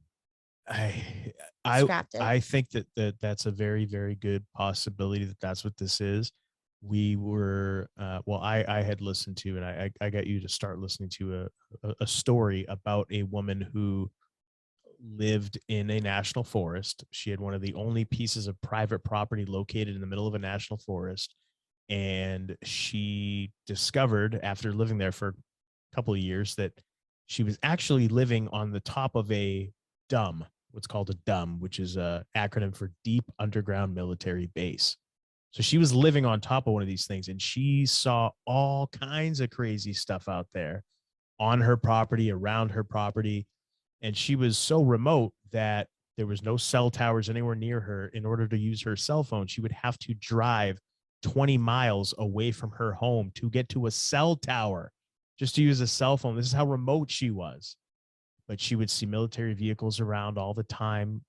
Speaker 2: scrapped it?
Speaker 1: I think that's a very, very good possibility that that's what this is. We were well, I had listened to, and I got you to start listening to a story about a woman who lived in a national forest. She had one of the only pieces of private property located in the middle of a national forest, and she discovered after living there for a couple of years that she was actually living on the top of a DUM, what's called a DUM, which is an acronym for Deep Underground Military Base. So she was living on top of one of these things, and she saw all kinds of crazy stuff out there on her property, around her property. And she was so remote that there was no cell towers anywhere near her. In order to use her cell phone, she would have to drive 20 miles away from her home to get to a cell tower just to use a cell phone. This is how remote she was. But she would see military vehicles around all the time,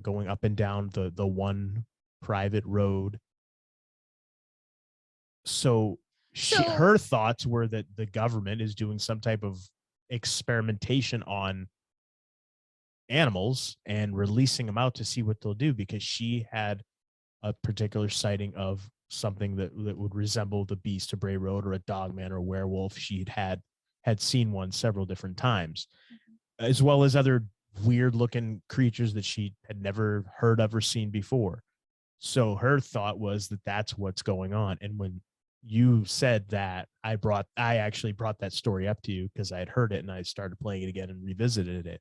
Speaker 1: going up and down the one private road. So
Speaker 2: So
Speaker 1: her thoughts were that the government is doing some type of experimentation on animals and releasing them out to see what they'll do, because she had a particular sighting of something that would resemble the Beast of Bray Road or a dogman or a werewolf. She had seen one several different times, as well as other weird looking creatures that she had never heard of or seen before. So her thought was that that's what's going on. And when you said that, I actually brought that story up to you because I had heard it and I started playing it again and revisited it.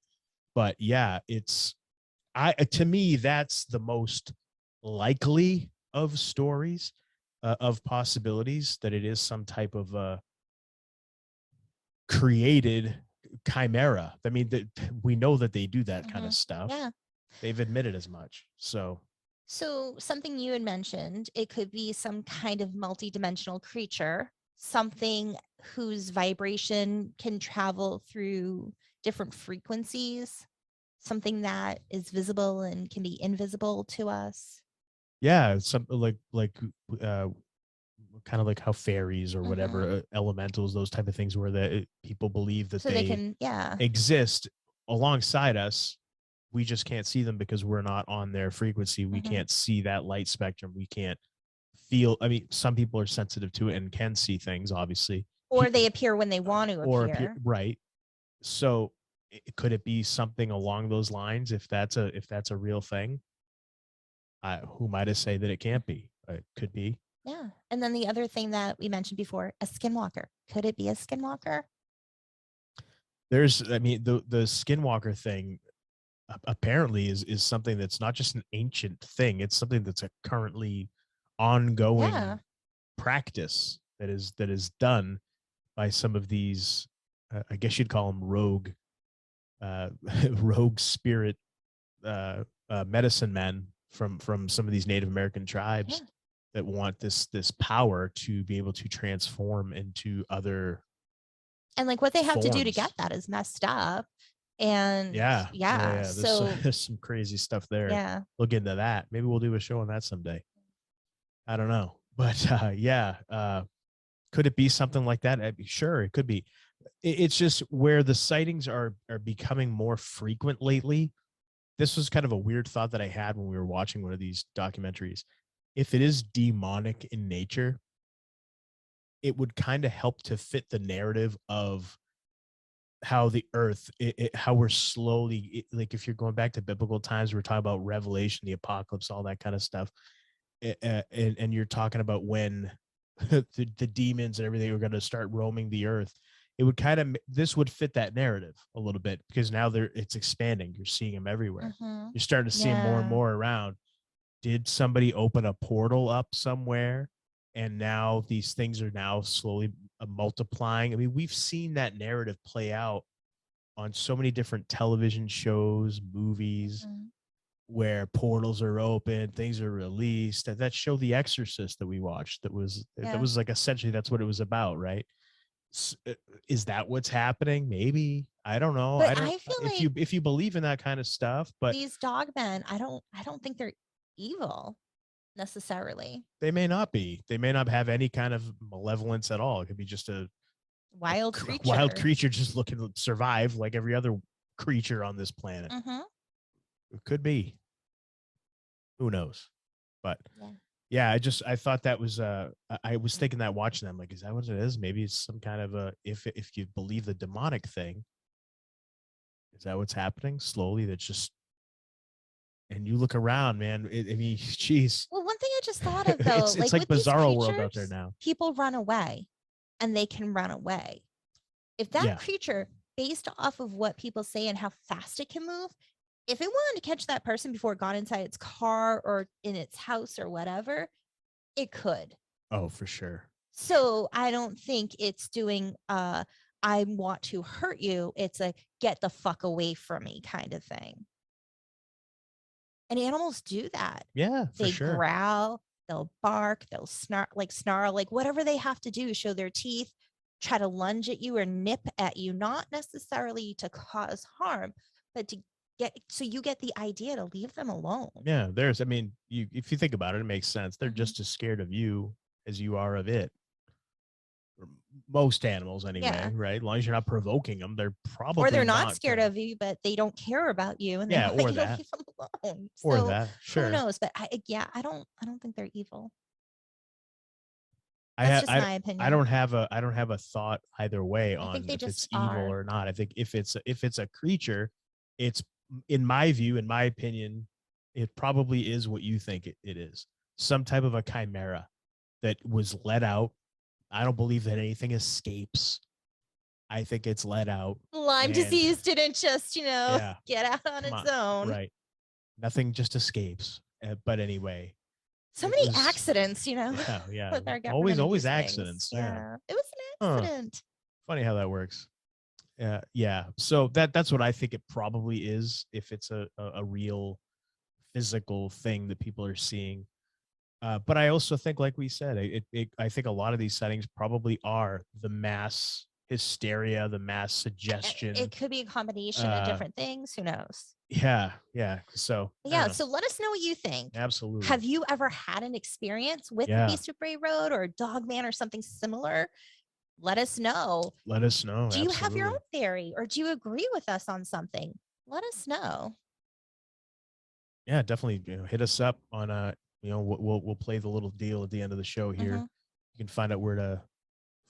Speaker 1: But yeah, to me, that's the most likely of stories, of possibilities, that it is some type of created chimera. I mean, we know that they do that kind of stuff.
Speaker 2: Yeah.
Speaker 1: They've admitted as much. So
Speaker 2: something you had mentioned, it could be some kind of multidimensional creature, something whose vibration can travel through different frequencies, something that is visible and can be invisible to us.
Speaker 1: yeah, something like kind of like how fairies or whatever, elementals, those type of things, where people believe that
Speaker 2: So they can, yeah,
Speaker 1: exist alongside us. We just can't see them because we're not on their frequency. We can't see that light spectrum. We can't feel. I mean, some people are sensitive to it and can see things, obviously.
Speaker 2: or they appear when they want to appear.
Speaker 1: Right. So could it be something along those lines? If that's a real thing, who might I say that it can't be? It could be.
Speaker 2: Yeah. And then the other thing that we mentioned before, a skinwalker. Could it be a skinwalker?
Speaker 1: I mean, the skinwalker thing apparently is something that's not just an ancient thing. It's something that's a currently ongoing practice that is done by some of these, I guess you'd call them rogue spirit medicine men from some of these Native American tribes that want this power to be able to transform into other.
Speaker 2: And like what they have to do to
Speaker 1: forms.
Speaker 2: get that is messed up. And so
Speaker 1: there's some crazy stuff there.
Speaker 2: Yeah.
Speaker 1: Look into that. Maybe we'll do a show on that someday. I don't know. But could it be something like that? Sure, it could be. It's just where the sightings are becoming more frequent lately. This was kind of a weird thought that I had when we were watching one of these documentaries. If it is demonic in nature, it would kind of help to fit the narrative of how the earth, how we're slowly, like if you're going back to biblical times, we're talking about Revelation, the apocalypse, all that kind of stuff. And you're talking about when the demons and everything are going to start roaming the earth. It would this would fit that narrative a little bit, because now it's expanding. You're seeing them everywhere. You're starting to see them more and more around. Did somebody open a portal up somewhere? And now these things are now slowly multiplying. I mean, we've seen that narrative play out on so many different television shows, movies, where portals are open, things are released. That show, The Exorcist, that we watched, that was like essentially that's what it was about, right? Is that what's happening? Maybe. I don't know.
Speaker 2: But
Speaker 1: I feel if you believe in that kind of stuff, but
Speaker 2: these dogmen, I don't think they're evil necessarily.
Speaker 1: They may not be. They may not have any kind of malevolence at all. It could be just a
Speaker 2: wild creature
Speaker 1: just looking to survive like every other creature on this planet. It could be. Who knows? But I thought that was I was thinking that watching them, like, is that what it is? Maybe it's some kind of a, if you believe the demonic thing, is that what's happening slowly? That's just, and you look around, man. I mean, geez.
Speaker 2: Well, one thing I just thought of though,
Speaker 1: it's like Bizarro World out there now.
Speaker 2: People run away, and they can run away. If that creature, based off of what people say and how fast it can move, if it wanted to catch that person before it got inside its car or in its house or whatever, it could.
Speaker 1: Oh, for sure.
Speaker 2: So I don't think it's doing I want to hurt you. It's a get the fuck away from me kind of thing. And animals do that.
Speaker 1: Yeah, for
Speaker 2: they
Speaker 1: sure.
Speaker 2: growl, they'll bark, they'll snarl, like whatever they have to do, show their teeth, try to lunge at you or nip at you, not necessarily to cause harm, but to you get the idea to leave them alone.
Speaker 1: Yeah, if you think about it, it makes sense. They're just as scared of you as you are of it. Or most animals, anyway,
Speaker 2: Yeah.
Speaker 1: right? As long as you're not provoking them, they're probably
Speaker 2: Or they're not scared
Speaker 1: gonna-
Speaker 2: of you, but they don't care about you, and they
Speaker 1: Yeah,
Speaker 2: want
Speaker 1: or
Speaker 2: you to
Speaker 1: that.
Speaker 2: leave them alone.
Speaker 1: or
Speaker 2: So
Speaker 1: that. Sure.
Speaker 2: who knows? But I don't think they're evil.
Speaker 1: I
Speaker 2: That's
Speaker 1: ha-
Speaker 2: just my opinion.
Speaker 1: I don't have a thought either way
Speaker 2: I
Speaker 1: on
Speaker 2: think they
Speaker 1: if it's
Speaker 2: just
Speaker 1: evil
Speaker 2: are.
Speaker 1: or not. I think if it's a creature, it's, in my view, in my opinion, it probably is what you think it is. Some type of a chimera that was let out. I don't believe that anything escapes. I think it's let out.
Speaker 2: Lyme
Speaker 1: And-
Speaker 2: disease didn't just,
Speaker 1: Yeah.
Speaker 2: get out on
Speaker 1: Come
Speaker 2: its own.
Speaker 1: Right. Nothing just escapes. But anyway.
Speaker 2: So
Speaker 1: it
Speaker 2: many
Speaker 1: was-
Speaker 2: accidents,
Speaker 1: Yeah.
Speaker 2: with our government.
Speaker 1: Always
Speaker 2: and these things.
Speaker 1: accidents. Yeah.
Speaker 2: It was an
Speaker 1: Huh.
Speaker 2: accident.
Speaker 1: Funny how that works. Yeah. So that's what I think it probably is, if it's a real physical thing that people are seeing. But I also think, like we said, I think a lot of these sightings probably are the mass hysteria, the mass suggestion.
Speaker 2: It could be a combination of different things. Who knows?
Speaker 1: Yeah. So I
Speaker 2: Yeah.
Speaker 1: don't know.
Speaker 2: So let us know what you think.
Speaker 1: Absolutely.
Speaker 2: Have you ever had an experience with
Speaker 1: Yeah.
Speaker 2: the Beast of Bray Road or Dogman or something similar? Let us know.
Speaker 1: Let us know.
Speaker 2: Do you have your
Speaker 1: absolutely.
Speaker 2: own theory, or do you agree with us on something? Let us know.
Speaker 1: Yeah, definitely. Hit us up on we'll play the little deal at the end of the show here.
Speaker 2: Mhm.
Speaker 1: You can find out where to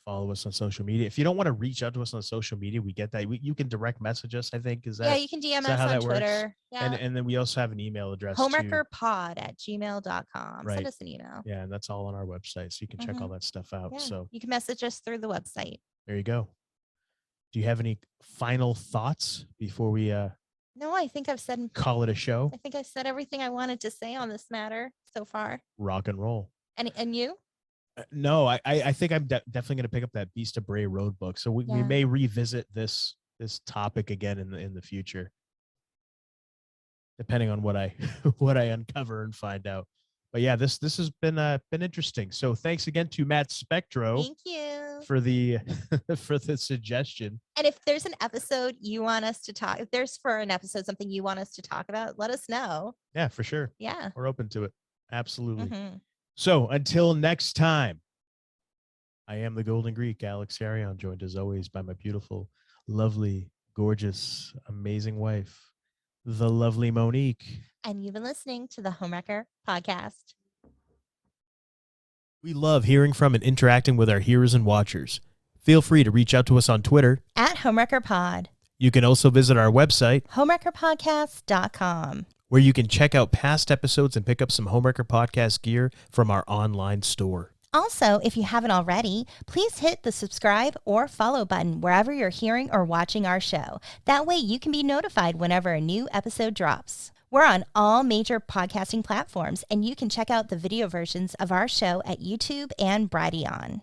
Speaker 1: follow us on social media. If you don't want to reach out to us on social media, we get that. You can direct message us, I think. Is that
Speaker 2: Yeah, you can DM
Speaker 1: is that
Speaker 2: us
Speaker 1: how
Speaker 2: on
Speaker 1: that works?
Speaker 2: Twitter. Yeah.
Speaker 1: And then we also have an email address too.
Speaker 2: homewreckerpod@gmail.com.
Speaker 1: Right.
Speaker 2: Send us an email.
Speaker 1: Yeah, and that's all on our website, so you can check all that stuff out.
Speaker 2: Yeah.
Speaker 1: So
Speaker 2: You can message us through the website.
Speaker 1: there you go. Do you have any final thoughts before we
Speaker 2: No, I think I've said
Speaker 1: call it a show?
Speaker 2: I think I said everything I wanted to say on this matter so far.
Speaker 1: Rock and roll.
Speaker 2: And you?
Speaker 1: No, I think I'm definitely going to pick up that Beast of Bray Road book. So we
Speaker 2: Yeah.
Speaker 1: may revisit this topic again in the future, depending on what I what I uncover and find out. But yeah, this has been interesting. So thanks again to Matt Spectro
Speaker 2: Thank you.
Speaker 1: for the for the suggestion.
Speaker 2: And if there's an episode you want us to talk, if there's for an episode something you want us to talk about, let us know.
Speaker 1: Yeah, for sure.
Speaker 2: Yeah.
Speaker 1: We're open to it. Absolutely.
Speaker 2: Mhm.
Speaker 1: So until next time, I am the Golden Greek, Alex Arion, joined as always by my beautiful, lovely, gorgeous, amazing wife, the lovely Monique.
Speaker 2: And you've been listening to the Homewrecker Podcast.
Speaker 1: We love hearing from and interacting with our hearers and watchers. Feel free to reach out to us on Twitter.
Speaker 2: At Homewrecker Pod.
Speaker 1: You can also visit our website,
Speaker 2: homewreckerpodcast.com.
Speaker 1: where you can check out past episodes and pick up some Homewrecker Podcast gear from our online store.
Speaker 3: Also, if you haven't already, please hit the subscribe or follow button wherever you're hearing or watching our show. That way you can be notified whenever a new episode drops. We're on all major podcasting platforms, and you can check out the video versions of our show at YouTube and Brighteon.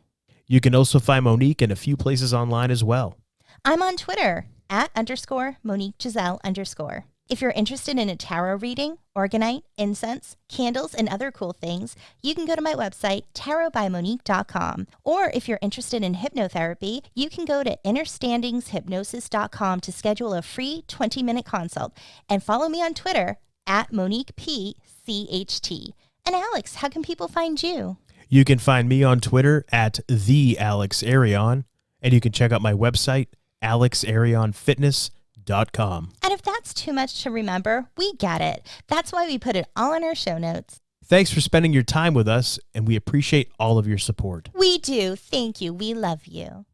Speaker 1: You can also find Monique in a few places online as well.
Speaker 3: I'm on Twitter @_MoniqueGiselle_. If you're interested in a tarot reading, organite, incense, candles, and other cool things, you can go to my website, tarotbymonique.com. Or if you're interested in hypnotherapy, you can go to understandingshypnosis.com to schedule a free 20-minute consult. And follow me on Twitter @MoniquePCHT. And Alex, how can people find you?
Speaker 1: You can find me on Twitter @TheAlexArion, and you can check out my website, AlexArionFitness.com.
Speaker 3: And if that's too much to remember, we get it. That's why we put it all in our show notes.
Speaker 1: Thanks for spending your time with us, and we appreciate all of your support.
Speaker 3: We do. Thank you. We love you.